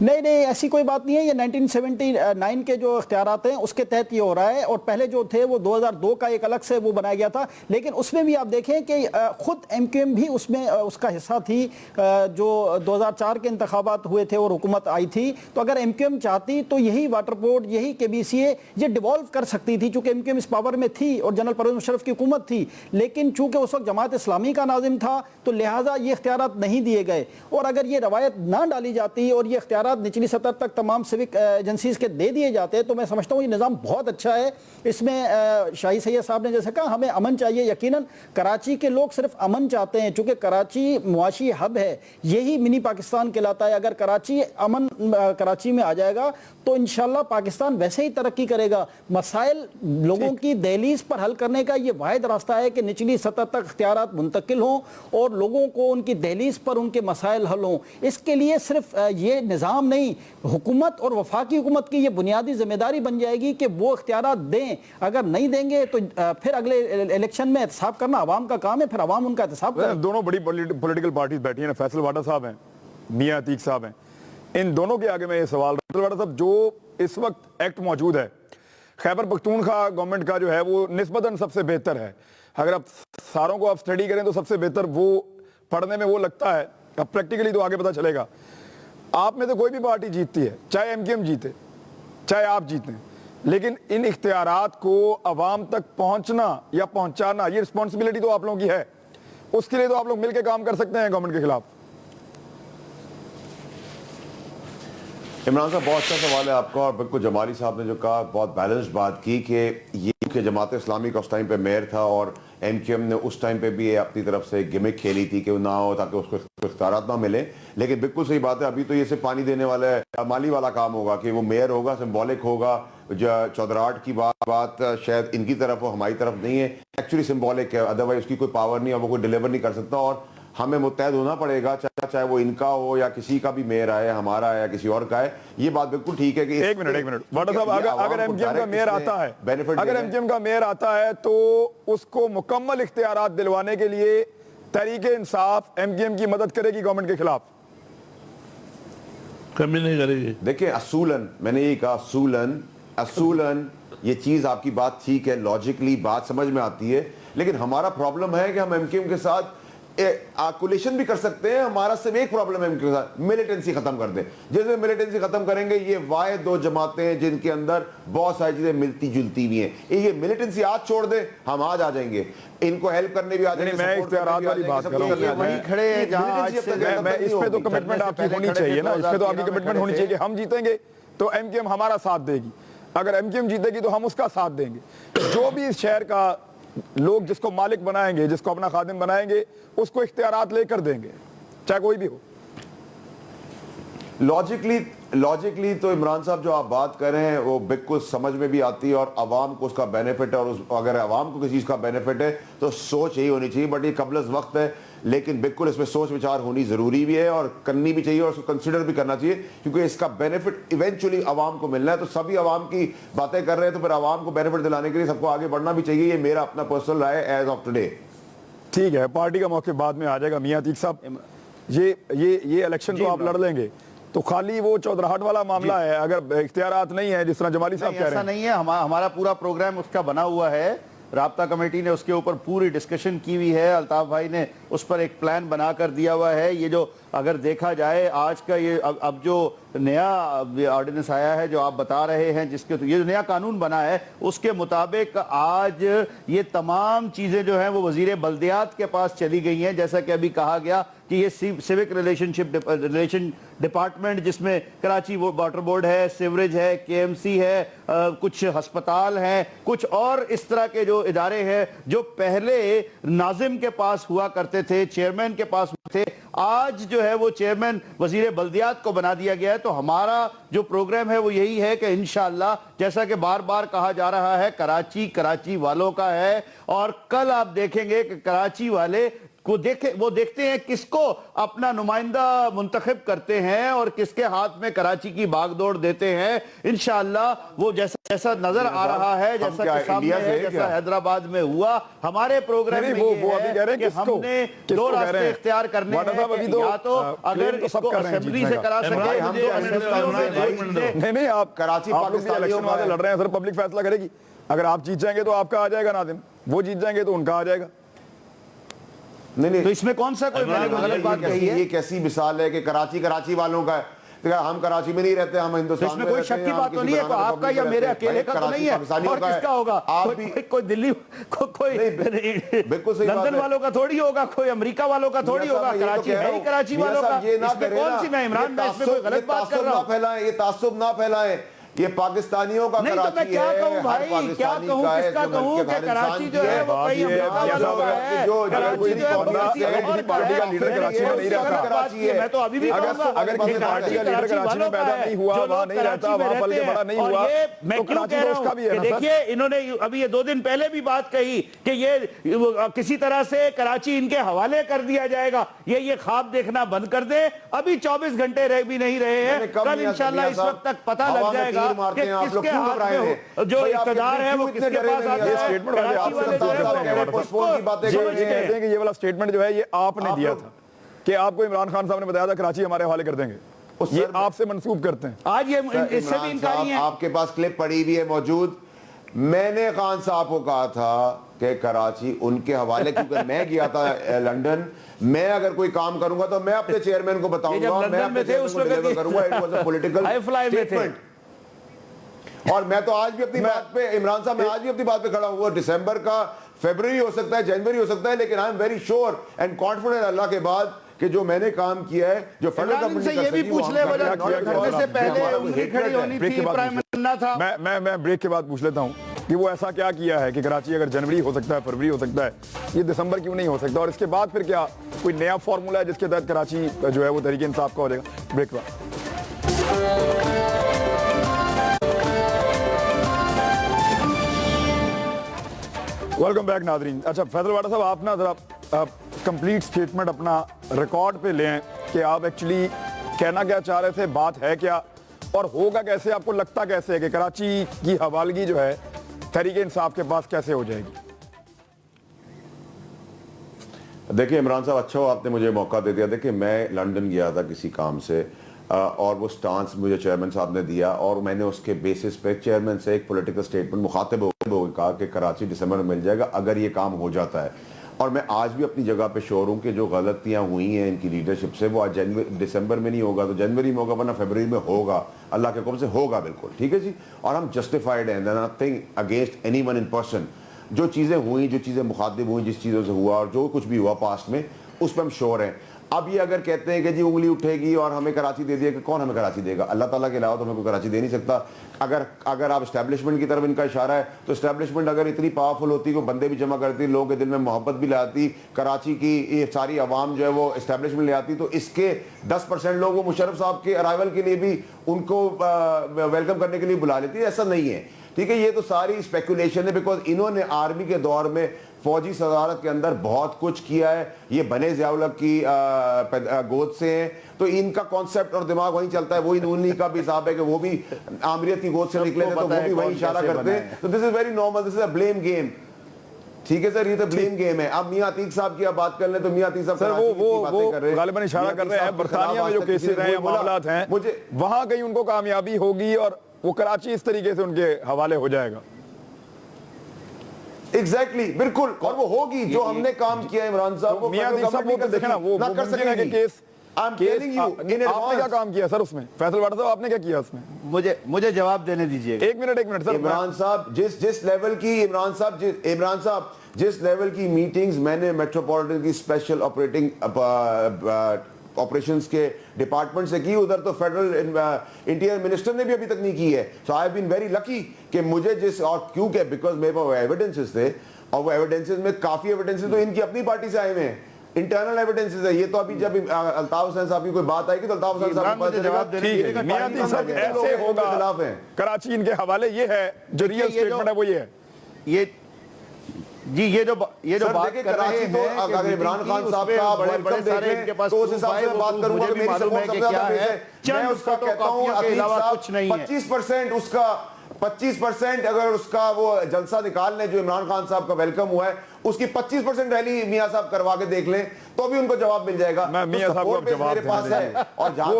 نہیں ایسی کوئی بات نہیں ہے. یہ 1979 کے جو اختیارات ہیں اس کے تحت یہ ہو رہا ہے, اور پہلے جو تھے وہ 2002 کا ایک الگ سے وہ بنایا گیا تھا, لیکن اس میں بھی آپ دیکھیں کہ خود ایم کیو ایم بھی اس میں اس کا حصہ تھی. جو 2004 کے انتخابات ہوئے تھے اور حکومت آئی تھی, تو اگر ایم کیو ایم چاہتی تو یہی واٹر بورڈ, یہی کے بی سی اے یہ ڈیوالو کر سکتی تھی, چونکہ ایم کیو ایم اس پاور میں تھی اور جنرل پرویز مشرف کی حکومت تھی. لیکن چونکہ اس وقت جماعت اسلامی کا ناظم تھا تو لہٰذا یہ اختیارات نہیں دیے گئے, اور اگر یہ روایت نہ ڈالی جاتی اور یہ اختیارات نچلی سطح تک تمام سوک ایجنسیز کے دے دیے جاتے تو میں سمجھتا ہوں یہ نظام بہت اچھا ہے. اس میں شاہی سید صاحب نے جیسے کہا ہمیں امن چاہیے, یقیناً کراچی کے لوگ صرف امن چاہتے ہیں, چونکہ کراچی معاشی ہب ہے, یہی منی پاکستان کہلاتا ہے. اگر کراچی امن کراچی میں آ جائے گا تو انشاءاللہ پاکستان ویسے ہی ترقی کرے گا. مسائل لوگوں کی دہلیز پر حل کرنے کا یہ واحد راستہ ہے کہ نچلی سطح تک اختیارات منتقل ہوں اور لوگوں کو ان کی دہلیز پر ان کے مسائل حل ہوں. اس کے لیے صرف یہ نظام نہیں, حکومت اور وفاقی حکومت کی یہ بنیادی ذمہ داری بن جائے گی کہ وہ اختیارات دیں. اگر نہیں دیں گے تو پھر اگلے الیکشن میں احتساب کرنا عوام کا کام ہے, پھر عوام ان کا احتساب کرے. دونوں بڑی پولیٹیکل پارٹیز بیٹھی ہیں, فیصل واڈا صاحب ہیں, میاں عتیق صاحب ہیں, ان دونوں کے آگے میں یہ سوال, فیصل واڈا صاحب جو اس وقت ایکٹ موجود ہے خیبر پختونخوا گورنمنٹ کا جو ہے وہ نسبتاً سب سے بہتر ہے. اگر آپ ساروں کو آپ سٹڈی کریں تو سب سے بہتر وہ پڑھنے میں وہ لگتا ہے, اب پریکٹیکلی تو آگے پتہ چلے گا. آپ میں تو کوئی بھی پارٹی جیتتی ہے, چاہے ایم کیو ایم جیتے چاہے آپ جیتیں, لیکن ان اختیارات کو عوام تک پہنچنا یا پہنچانا یہ رسپانسبلٹی تو آپ لوگوں کی ہے. اس کے لیے تو آپ لوگ مل کے کام کر سکتے ہیں گورنمنٹ کے خلاف. عمران صاحب بہت اچھا سوال ہے آپ کا, اور بالکل جمالی صاحب نے جو کہا بہت بیلنسڈ بات کی کہ یہ کہ جماعت اسلامی کا اس ٹائم پہ میئر تھا اور ایم کیو ایم نے اس ٹائم پہ بھی اپنی طرف سے گمک کھیلی تھی کہ وہ نہ ہو تاکہ اس کو اختیارات نہ ملیں. لیکن بالکل صحیح بات ہے, ابھی تو یہ صرف پانی دینے والا ہے, مالی والا کام ہوگا کہ وہ میئر ہوگا, سمبولک ہوگا. چودراہٹ کی بات شاید ان کی طرف ہو, ہماری طرف نہیں ہے, ایکچولی سمبولک ہے, ادروائز اس کی کوئی پاور نہیں ہے, وہ کوئی ڈیلیور نہیں کر سکتا. اور ہمیں متحد ہونا پڑے گا, چاہے وہ ان کا ہو یا کسی کا بھی میئر آئے, ہمارا ہے یا کسی اور کا ہے. یہ بات بالکل ٹھیک ہے کہ ایک منٹ واڈا صاحب, اگر ایم کیو ایم کا میئر آتا ہے, اگر ایم کیو ایم کا میئر آتا ہے تو اس کو مکمل اختیارات دلوانے کے لیے Tehreek Insaf M Q M کی مدد کرے گی گورنمنٹ کے خلاف؟ کمی نہیں کرے گی. دیکھیں اصولاً میں نے یہ کہا, اصولاً یہ چیز آپ کی بات ٹھیک ہے, لاجکلی بات سمجھ میں آتی ہے, لیکن ہمارا پرابلم ہے کہ ہم ایم کیو ایم کے ساتھ آکولیشن بھی کر سکتے ہیں. ہمارا صرف ایک پرابلم ہے ان کے ساتھ, ملیٹنسی ختم کر دیں. جس میں ملیٹنسی ختم کریں گے, یہ واحد دو جماعتیں ہیں جن کے اندر بہت ساری چیزیں ملتی جلتی بھی ہیں. یہ ملیٹنسی آج چھوڑ دیں, ہم آج آ جائیں گے, ان کو ہیلپ کرنے بھی آ جائیں گے. میں اختیارات والی بات کر رہا ہوں, وہی کھڑے ہیں جہاں آج سے میں اس پہ تو کمٹمنٹ آپ کی ہونی چاہیے نا, اس پہ تو آپ کی کمٹمنٹ ہونی چاہیے کہ ہم جیتیں گے تو ایم کیو ایم ہمارا ساتھ دے گی, اگر ایم کیو ایم جیتے گی تو ہم اس کا ساتھ دیں گے. جو بھی اس شہر کا لوگ جس کو مالک بنائیں گے, جس کو اپنا خادم بنائیں گے, اس کو اختیارات لے کر دیں گے, چاہے کوئی بھی ہو. لاجکلی تو عمران صاحب جو آپ بات کر رہے ہیں وہ بالکل سمجھ میں بھی آتی ہے, اور عوام کو اس کا بینیفٹ ہے, اور اگر عوام کو کسی چیز کا بینیفٹ ہے تو سوچ یہی ہونی چاہیے. بٹ یہ قبل از وقت ہے, لیکن بالکل اس میں سوچ وچار ہونی ضروری بھی ہے اور کرنی بھی چاہیے, اور اس کو کنسیڈر بھی کرنا چاہیے, کیونکہ اس کا بینیفٹ ایونچولی عوام کو ملنا ہے. تو سبھی عوام کی باتیں کر رہے ہیں تو پھر عوام کو بینیفٹ دلانے کے لیے سب کو آگے بڑھنا بھی چاہیے. یہ میرا اپنا پرسنل رائے ایز آف ٹوڈے. ٹھیک ہے, پارٹی کا موقف بعد میں آ جائے گا. میاں عتیق صاحب, یہ الیکشن تو آپ لڑ لیں گے تو خالی وہ چودراہٹ والا معاملہ ہے, اگر اختیارات نہیں ہے جس طرح جمالی صاحب کہہ رہے ہیں؟ ایسا نہیں ہے, ہمارا پورا پروگرام اس کا بنا ہوا ہے, رابطہ کمیٹی نے اس کے اوپر پوری ڈسکشن کی ہوئی ہے, الطاف بھائی نے اس پر ایک پلان بنا کر دیا ہوا ہے. یہ جو اگر دیکھا جائے آج کا یہ اب جو نیا آرڈیننس آیا ہے جو آپ بتا رہے ہیں, جس کے یہ جو نیا قانون بنا ہے اس کے مطابق آج یہ تمام چیزیں جو ہیں وہ وزیر بلدیات کے پاس چلی گئی ہیں. جیسا کہ ابھی کہا گیا کہ یہ سیوک ریلیشن ڈپارٹمنٹ جس میں کراچی واٹر بورڈ ہے, سیوریج ہے, کے ایم سی ہے, کچھ ہسپتال ہیں, کچھ اور اس طرح کے جو ادارے ہیں جو پہلے ناظم کے پاس ہوا کرتے تھے, چیئرمین کے پاس تھے, آج جو ہے وہ چیئرمین وزیر بلدیات کو بنا دیا گیا ہے. تو ہمارا جو پروگرام ہے وہ یہی ہے کہ انشاءاللہ جیسا کہ بار بار کہا جا رہا ہے, کراچی والوں کا ہے, اور کل آپ دیکھیں گے کہ کراچی والے وہ دیکھتے ہیں کس کو اپنا نمائندہ منتخب کرتے ہیں اور کس کے ہاتھ میں کراچی کی باغ دوڑ دیتے ہیں. انشاءاللہ وہ جیسا نظر آ رہا ہے, جیسا کہ سامنے ہے, جیسا حیدرآباد میں ہوا, ہمارے پروگرام میں یہ ہے کہ ہم نے دو راستے اختیار کرنے ہیں, یا تو اگر اس کو اسمبلی سے کرا سکے. نہیں آپ کراچی الیکشن والے لڑ رہے ہیں سر, پبلک فیصلہ کرے گی. اگر آپ جیت جائیں گے تو آپ کا آ جائے گا ناظم, وہ جیت جائیں گے تو ان کا آ جائے گا. نہیں تو اس میں کون سا کوئی غلط بات کہی ہے؟ یہ کیسی مثال ہے کہ کراچی والوں کا ہے, ہم کراچی میں نہیں رہتے, ہم ہندوستان میں رہتے ہیں. اس میں کوئی شک کی بات تو نہیں ہے, آپ کا یا میرے اکیلے کا تو نہیں ہے, اور کس کا ہوگا؟ کوئی دلی, کوئی لندن والوں کا تھوڑی ہوگا, کوئی امریکہ والوں کا تھوڑی ہوگا, کراچی ہے ہی کراچی والوں کا. اس میں کون سی, میں عمران میں اس میں کوئی غلط بات کر رہا ہوں؟ یہ تعصب نہ پھیلائیں, یہ پاکستانیوں کا نہیں تو میں کیا کہوں بھائی, کیا کہوں, کس کا کہوں کہ کراچی جو ہے وہ کہیں امریکہ والوں کا ہے, کراچی جو ہے وہ کسی اور پارٹی کا لیڈر کراچی میں نہیں رہتا. میں تو ابھی بھی کہوں گا اگر کسی پارٹی کا لیڈر کراچی میں پیدا نہیں ہوا, وہاں نہیں رہتا, وہاں پل کے بڑا نہیں ہوا, میں کیوں کہہ رہا ہوں کہ دیکھیے انہوں نے ابھی یہ 2 دن پہلے بھی بات کہی کہ یہ کسی طرح سے کراچی ان کے حوالے کر دیا جائے گا, یہ خواب دیکھنا بند کر دیں. ابھی 24 گھنٹے رہ بھی نہیں رہے ہیں, کل انشاءاللہ اس وقت تک پتہ لگ جائے گا کہ کس کے ہاتھ میں جو اقتدار ہے وہ کس کے پاس آتا ہے. کراچی والے جو ہے, یہ والا سٹیٹمنٹ جو ہے یہ آپ نے دیا تھا کہ آپ کو عمران خان صاحب نے بتایا تھا کراچی ہمارے حوالے کر دیں گے, یہ آپ سے منسوب کرتے ہیں. آج یہ اس سے بھی انکاری ہیں. آپ کے پاس کلپ پڑی بھی ہے موجود, میں نے خان صاحب کو کہا تھا کہ کراچی ان کے حوالے, کیونکہ میں گیا تھا لنڈن, میں اگر کوئی کام کروں گا تو میں اپنے چیئرمین کو بتاؤں گا, میں اپنے چیئرمین کو ڈیلیور کروں گا. It was a political statement. اور میں تو آج بھی اپنی بات پہ, عمران صاحب, میں آج بھی اپنی بات پہ کھڑا ہوں. دسمبر کا فیبروری ہو سکتا ہے, جنوری ہو سکتا ہے, لیکن I am very sure and confident اللہ کے بعد کہ جو میں نے کام کیا ہے, جو فیڈرل گورنمنٹ سے یہ بھی پوچھ لے, وجہ کرنے سے پہلے انگلی کھڑی ہونی تھی, پرائم منسٹر تھا. میں بریک کے بعد پوچھ لیتا ہوں کہ وہ ایسا کیا کیا ہے کہ کراچی اگر جنوری ہو سکتا ہے, فروری ہو سکتا ہے, یہ دسمبر کیوں نہیں ہو سکتا, اور اس کے بعد پھر کیا کوئی نیا فارمولا ہے جس کے تحت کراچی جو ہے وہ تحریک انصاف کا ہو جائے گا. بریک کے بعد ویلکم بیک ناظرین. اچھا فیصل واڈا صاحب, آپ نا ذرا کمپلیٹ سٹیٹمنٹ اپنا ریکارڈ پہ لیں کہ آپ ایکچولی کہنا کیا چاہ رہے تھے, بات ہے کیا اور ہوگا کیسے, آپ کو لگتا کیسے ہے کہ کراچی کی حوالگی جو ہے تحریک انصاف کے پاس کیسے ہو جائے گی؟ دیکھیں عمران صاحب, اچھا ہو آپ نے مجھے موقع دے دیا. دیکھیں میں لنڈن گیا تھا کسی کام سے, اور وہ سٹانس مجھے چیئرمین صاحب نے دیا, اور میں نے اس کے بیسس پہ چیئرمین سے ایک پولیٹیکل سٹیٹمنٹ مخاطب ہو کہا کہ کراچی دسمبر میں مل جائے گا اگر یہ کام ہو جاتا ہے. اور میں آج بھی اپنی جگہ پہ شور ہوں کہ جو غلطیاں ہوئی ہیں ان کی لیڈرشپ سے, وہ آج دسمبر میں نہیں ہوگا تو جنوری میں ہوگا, ورنہ فیبروری میں ہوگا, اللہ کے حکم سے ہوگا بالکل. ٹھیک ہے جی, اور ہم جسٹیفائڈ ہیں, nothing against any one in person. جو چیزیں ہوئیں, جو چیزیں مخاطب ہوئیں, جس چیزوں سے ہوا اور جو کچھ بھی ہوا پاسٹ میں, اس پہ ہم شور ہیں. اب یہ اگر کہتے ہیں کہ جی انگلی اٹھے گی اور ہمیں کراچی دے دیا, کہ کون ہمیں کراچی دے گا؟ اللہ تعالیٰ کے علاوہ تو ہمیں کوئی کراچی دے نہیں سکتا. اگر آپ اسٹیبلشمنٹ کی طرف ان کا اشارہ ہے تو اسٹیبلشمنٹ اگر اتنی پاورفل ہوتی, کو بندے بھی جمع کرتی, لوگوں کے دل میں محبت بھی لاتی, کراچی کی یہ ساری عوام جو ہے وہ اسٹیبلشمنٹ لے آتی, تو اس کے 10% لوگ وہ مشرف صاحب کے ارائیول کے لیے بھی ان کو ویلکم کرنے کے لیے بلا لیتی. ایسا نہیں ہے. ٹھیک ہے, یہ تو ساری اسپیکولیشن ہے, بیکاز انہوں نے آرمی کے دور میں فوجی صدارت کے اندر بہت کچھ کیا ہے. یہ بنے ضیاء الحق کی گود سے ہیں, تو ان کا کانسیپٹ اور دماغ وہیں چلتا ہے. وہی انہی کا بھی حساب ہے کہ وہ بھی آمریت کی گود سے نکلے تھے, تو وہ بھی وہی اشارہ کرتے ہیں. تو this is very normal, this is a blame game. ٹھیک ہے سر, یہ تو بلیم گیم ہے. اب میاں عتیق صاحب کی اب بات کر لیں تو میاں عتیق صاحب وہ غالباً اشارہ کر رہے ہیں برطانیہ میں جو کیسز ہیں, معاملات ہیں, وہاں کہیں ان کو کامیابی ہوگی اور وہ کراچی اس طریقے سے ان کے حوالے ہو جائے گا. ایگزیکٹلی, بالکل, اور وہ ہوگی جو ہم نے کام کیا ہے عمران صاحب. میاں عتیق صاحب وہ تو دیکھنا, وہ ممکن ہے کہ کیس آپ نے کیا کام کیا سر اس میں؟ فیصل واڈا صاحب آپ نے کیا کیا اس میں؟ مجھے جواب دینے دیجئے. ایک منٹ سر. عمران صاحب جس لیول کی عمران صاحب جس لیول کی میٹنگز میں نے میٹروپولیٹن کی اسپیشل آپریشنز کے ڈپارٹمنٹ سے کی, ادھر تو فیڈرل انٹیریئر منسٹر نے بھی ابھی تک نہیں کی ہے. سو I have been very lucky کہ مجھے اور کیونکہ بیکاز میرے پاس ایویڈنسز تھے, اور وہ ایویڈنسز میں کافی ایویڈنسز تو ان کی اپنی پارٹی سے آئے ہوئے ہیں, انٹرنل ایویڈنسز ہے. یہ تو ابھی جب الطاف حسین صاحب کی کوئی بات آئے گی تو الطاف حسین صاحب کو جواب دینے کے میاں عتیق صاحب ایسے ہوگا کراچی ان کے حوالے, یہ ہے جو ریئل سٹیٹمنٹ ہے, وہ یہ ہے. جی یہ جو سر بات دیکھیں کر رہے کراچی تو ہیں کہ اگر عمران خان صاحب کا ویلکم دیکھیں تو اس حساب سے میں بات کروں گا کہ میری سپورٹ سب سے زیادہ ہے. میں اس کا کہتا ہوں عقیل صاحب 25% اس کا 25% اگر اس کا وہ جلسہ نکال لیں جو عمران خان صاحب کا ویلکم ہوا ہے اس کی 25% ریلی میاں صاحب کروا کے دیکھ لیں تو بھی ان کو جواب مل جائے گا. میں میاں صاحب کو جواب میرے پاس ہے اور جہاں تک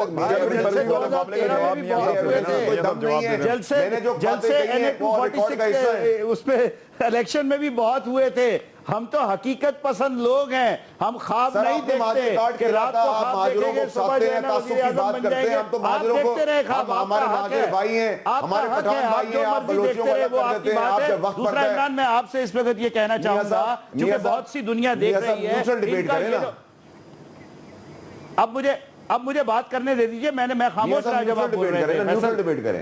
اس پہ الیکشن میں بھی بہت ہوئے تھے. ہم تو حقیقت پسند لوگ ہیں, ہم خواب نہیں دیکھتے کہ رات کو خواب دیکھیں گے صبح جو ہے نا وزیر اعظم بن جائیں گے. آپ دیکھتے رہے خواب, آپ کا حق ہے, آپ کا حق ہے, آپ جو مرضی دیکھتے رہے وہ آپ کی بات ہے. دوسرا عمران میں آپ سے اس وقت یہ کہنا چاہوں گا چونکہ بہت سی دنیا دیکھ رہی ہے, اب مجھے بات کرنے دے دیجئے. میں خاموش رہا جب آپ بول رہے تھے.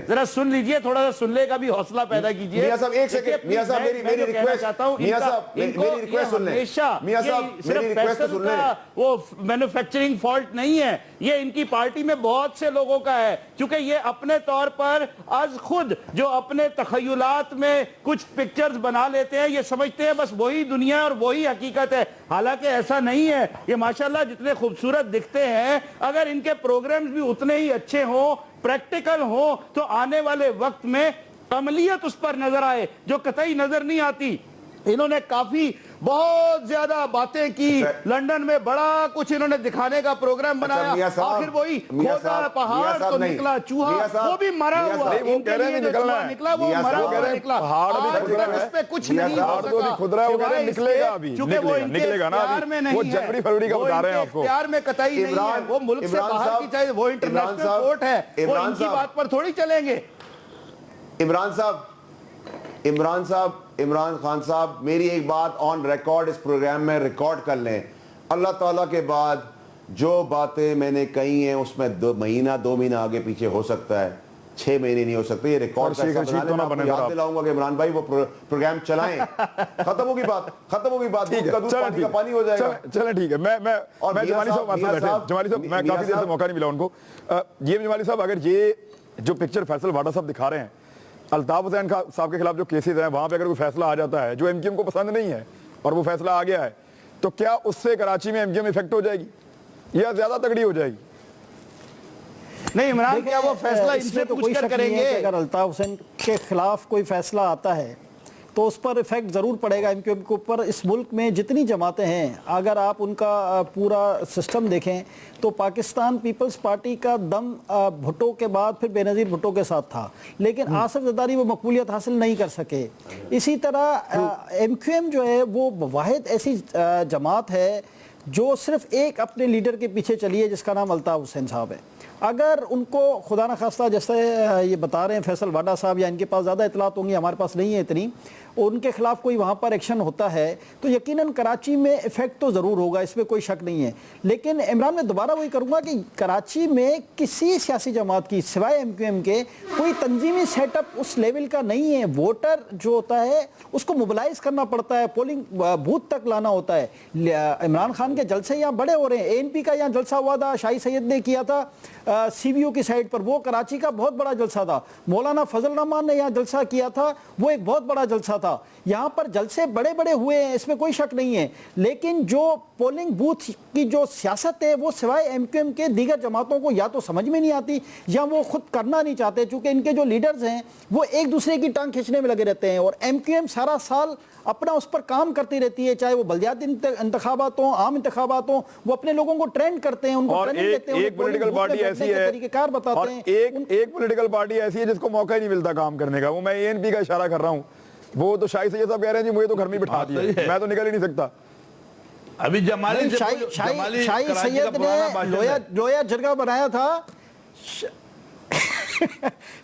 ذرا سن لیجئے, تھوڑا سا سننے کا بھی حوصلہ پیدا کیجئے. میاں صاحب ایک سیکنڈ, میاں صاحب میری ریکویسٹ, میاں صاحب میری ریکویسٹ سن لیں. میاں صاحب میری ریکویسٹ سن لیں. وہ مینوفیکچرنگ فالٹ نہیں ہے, یہ ان کی پارٹی میں بہت سے لوگوں کا ہے. چونکہ یہ اپنے طور پر از خود جو اپنے تخیلات میں کچھ پکچرز بنا لیتے ہیں, یہ سمجھتے ہیں بس وہی دنیا اور وہی حقیقت ہے. حالانکہ ایسا نہیں ہے. یہ ماشاءاللہ جتنے خوبصورت دکھتے ہیں, اگر ان کے پروگرامز بھی اتنے ہی اچھے ہوں, پریکٹیکل ہوں, تو آنے والے وقت میں عملیت اس پر نظر آئے جو قطعی نظر نہیں آتی. انہوں نے کافی بہت زیادہ باتیں کی, لنڈن میں بڑا کچھ انہوں نے دکھانے کا پروگرام بنایا, آخر وہی کھودا پہاڑ تو نکلا چوہا, وہ بھی مرا ہوا. وہ کہہ رہے ہیں نکلا وہ مرا ہوا نکلا. اس پہ کچھ نہیں ہو سکا چونکہ وہ ان کے پیار میں نہیں ہے, وہ ان کے پیار میں قطعی نہیں ہے. وہ ملک سے باہر کی چاہیے, وہ انٹرنیشنل کورٹ ہے, وہ ان کی بات پر تھوڑی چلیں گے. عمران خان صاحب میری ایک بات آن ریکارڈ اس پروگرام میں ریکارڈ کر لیں. اللہ تعالیٰ کے بعد جو باتیں میں نے کہی ہیں اس میں 2 مہینہ آگے پیچھے ہو سکتا ہے, 6 مہینے نہیں ہو سکتے. یہ ریکارڈ کا حصہ بنا لیں. میں آپ کو یاد دلاؤں گا کہ عمران بھائی وہ پروگرام چلائیں. ختم ہوگی بات, دودھ کا دودھ پانی کا پانی ہو جائے گا. چلیں ٹھیک ہے. میں جمالی صاحب آپ سے بیٹھے, جمالی صاحب میں کافی دیر سے موقع نہیں ملا ان کو. یہ جمالی صاحب اگر یہ جو پکچر فیصل واڈا صاحب دکھا رہے ہیں الطاف حسین صاحب کے خلاف جو کیسز ہیں وہاں پہ اگر کوئی فیصلہ آ جاتا ہے جو ایم کیو ایم کو پسند نہیں ہے اور وہ فیصلہ آ گیا ہے, تو کیا اس سے کراچی میں ایم کیو ایم افیکٹ ہو جائے گی یا زیادہ تگڑی ہو جائے گی؟ نہیں عمران, کیا وہ فیصلہ ان سے پوچھ کر کریں گے؟ اگر الطاف حسین کے خلاف کوئی فیصلہ آتا ہے تو اس پر ایفیکٹ ضرور پڑے گا ایم کیو ایم کے اوپر. اس ملک میں جتنی جماعتیں ہیں اگر آپ ان کا پورا سسٹم دیکھیں تو پاکستان پیپلز پارٹی کا دم بھٹو کے بعد پھر بے نظیر بھٹو کے ساتھ تھا, لیکن آصف زرداری وہ مقبولیت حاصل نہیں کر سکے. اسی طرح ایم کیو ایم جو ہے وہ واحد ایسی جماعت ہے جو صرف ایک اپنے لیڈر کے پیچھے چلی ہے جس کا نام الطاف حسین صاحب ہے. اگر ان کو خدا نہ خواستہ جیسے یہ بتا رہے ہیں فیصل واڈا صاحب, یا ان کے پاس زیادہ اطلاعات ہوں گی, ہمارے پاس نہیں ہے اتنی, اور ان کے خلاف کوئی وہاں پر ایکشن ہوتا ہے تو یقیناً کراچی میں ایفیکٹ تو ضرور ہوگا, اس میں کوئی شک نہیں ہے. لیکن عمران میں دوبارہ وہی کروں گا کہ کراچی میں کسی سیاسی جماعت کی سوائے ایم کیو ایم کے کوئی تنظیمی سیٹ اپ اس لیول کا نہیں ہے. ووٹر جو ہوتا ہے اس کو موبلائز کرنا پڑتا ہے, پولنگ بوتھ تک لانا ہوتا ہے. عمران خان کے جلسے یہاں بڑے ہو رہے ہیں, اے این پی کا یہاں جلسہ ہوا تھا, شاہی سید نے کیا تھا سی بی او کی سائٹ پر, وہ کراچی کا بہت بڑا جلسہ تھا. مولانا فضل الرحمان نے یہاں جلسہ کیا تھا, وہ ایک بہت بڑا جلسہ تھا. یہاں پر جلسے بڑے بڑے ہوئے ہیں, اس میں کوئی شک نہیں ہے. لیکن جو پولنگ بوتھ کی جو سیاست ہے وہ سوائے ایم کیو ایم کے دیگر جماعتوں کو یا تو سمجھ میں نہیں آتی یا وہ خود کرنا نہیں چاہتے, چونکہ ان کے جو لیڈرز ہیں وہ ایک دوسرے کی ٹانگ کھینچنے میں لگے رہتے ہیں. اور ایم کیو ایم سارا سال اپنا اس پر کام کرتی رہتی ہے, چاہے وہ بلدیاتی انتخابات ہوں, عام انتخابات ہوں, وہ اپنے لوگوں کو ٹرینڈ کرتے ہیں, ان کو ٹریننگ دیتے ہیں, ایک پولیٹیکل پارٹی ایسی ہے, طریقہ کار بتاتے ہیں. ایک پولیٹیکل پارٹی ایسی ہے جس کو موقع ہی نہیں ملتا کام کرنے کا. وہ میں اے این پی کا اشارہ کر رہا ہوں, وہ تو شاہی سید صاحب کہہ رہے ہیں جی مجھے تو گھر میں بٹھا دیا, میں تو نکل ہی نہیں سکتا. ابھی جمالی شاہی سید نے لویا جرگہ بنایا تھا,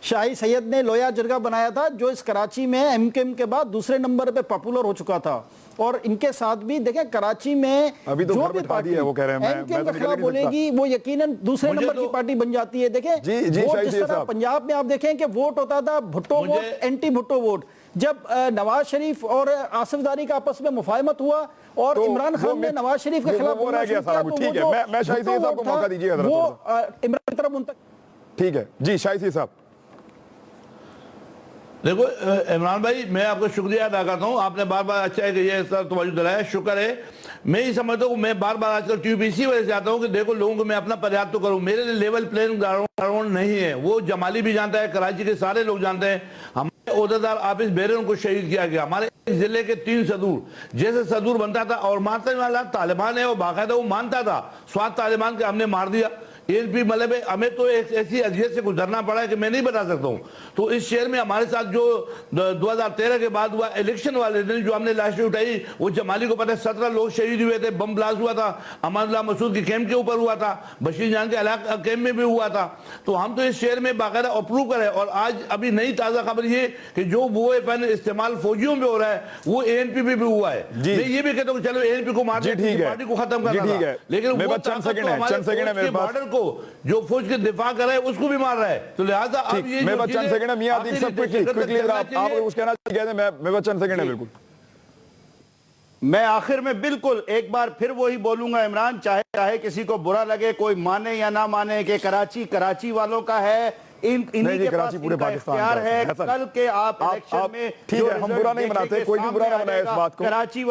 شاہی سید نے لویا جرگہ بنایا تھا جو اس کراچی میں ایم کیو ایم کے بعد دوسرے نمبر پہ پاپولر ہو چکا تھا. اور ان کے ساتھ بھی دیکھیں کراچی میں جو بھی پارٹی ایم کیو ایم کا خلاف بولے گی وہ یقیناً دوسرے نمبر کی پارٹی بن جاتی ہے. دیکھیں جس طرح پنجاب میں آپ دیکھیں کہ ووٹ ہوتا تھا Bhutto vote, anti Bhutto vote. جب نواز شریف اور آصف زرداری کا آپس میں مفاہمت ہوا اور عمران خان نے نواز شریف کے خلاف بولنا شروع کیا تو وہ عمران کی طرف منتقل. ٹھیک ہے جی شاہی سید صاحب. देखो इमरान भाई, मैं आपको शुक्रिया अदा करता हूँ, आपने बार बार अच्छा है कि ये सर तवज्जो दिलाया, शुक्र है। मैं ही समझता हूँ, मैं बार बार आजकल ट्यूब इसी वजह से आता हूँ कि देखो लोगों को मैं अपना प्रयास तो करूँ, मेरे लिए लेवल प्लेइंग ग्राउंड नहीं है। वो जमाली भी जानता है, कराची के सारे लोग जानते हैं, हमारे ओहदेदार आबिद बेरन को शहीद किया गया, हमारे जिले के 3 सदूर, जैसे सदूर बनता था और मारने वाला तालिबान है, वो बाकायदा वो मानता था स्वाद तालिबान के हमने मार दिया। ANP मतलब हमें तो ऐसी अजियत से गुजरना पड़ा है कि मैं नहीं बता सकता हूँ। तो इस शहर में हमारे साथ जो 2013 के बाद हुआ इलेक्शन वाले दिन जो हमने लाशें उठाई, वो जमाली को पता है 17 लोग शहीद हुए थे, बम ब्लास्ट हुआ था, अमानुल्लाह मसूद के कैंप के ऊपर हुआ था, बशीर जान के इलाका कैंप में भी हुआ था। तो हम तो इस शहर में बाकायदा अप्रूव करें। और आज अभी नई ताज़ा खबर ये कि जो वो फन इस्तेमाल फौजियों में हो रहा है वो ANP में भी हुआ है। मैं ये भी कहता हूँ चलो ANP को मार पार्टी को खत्म करना था, लेकिन को जो फौज के दिफा कर रहा है उसको भी मार रहा है। तो लिहाजा अब ये मैं चंद सेकंड है मियां आदिल सब क्विकली आप कुछ कहना चाहिए। मैं चंद सेकंड है बिल्कुल। मैं आखिर में बिल्कुल एक बार फिर वही बोलूंगा इमरान, चाहे किसी को बुरा लगे, कोई माने या ना माने, कि कराची वालों का है, इन्हीं के पास पूरे पाकिस्तान है। कल के आप इलेक्शन में ठीक है, हम बुरा नहीं मनाते, कोई भी बुरा ना मनाए इस बात को,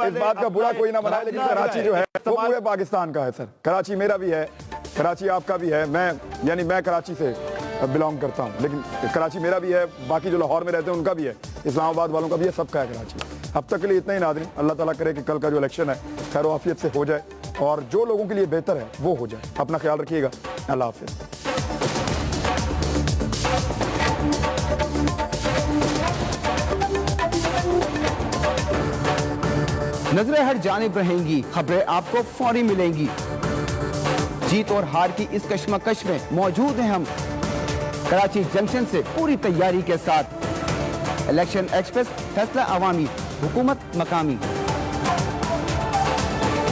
इस बात का बुरा कोई ना मनाए, लेकिन कराची जो है वो पूरे पाकिस्तान का है सर। कराची मेरा भी है, कराची आपका भी है, मैं कराची से बिलोंग करता हूँ, लेकिन कराची मेरा भी है, बाकी जो लाहौर में रहते हैं उनका भी है, इस्लामाबाद वालों का भी है, सबका है कराची। अब तक के लिए इतना ही नाज़रीन, अल्लाह ताला करे कि कल का जो इलेक्शन है खैर आफियत से हो जाए और जो लोगों के लिए बेहतर है वो हो जाए। अपना ख्याल रखिएगा, अल्लाह हाफिज़। नजरें हर जानिब रहेंगी, खबरें आपको फौरी मिलेंगी। जीत और हार की इस कश्मकश में मौजूद हैं हम कराची जंक्शन से पूरी तैयारी के साथ। इलेक्शन एक्सप्रेस, फैसला अवामी, हुकूमत मकामी।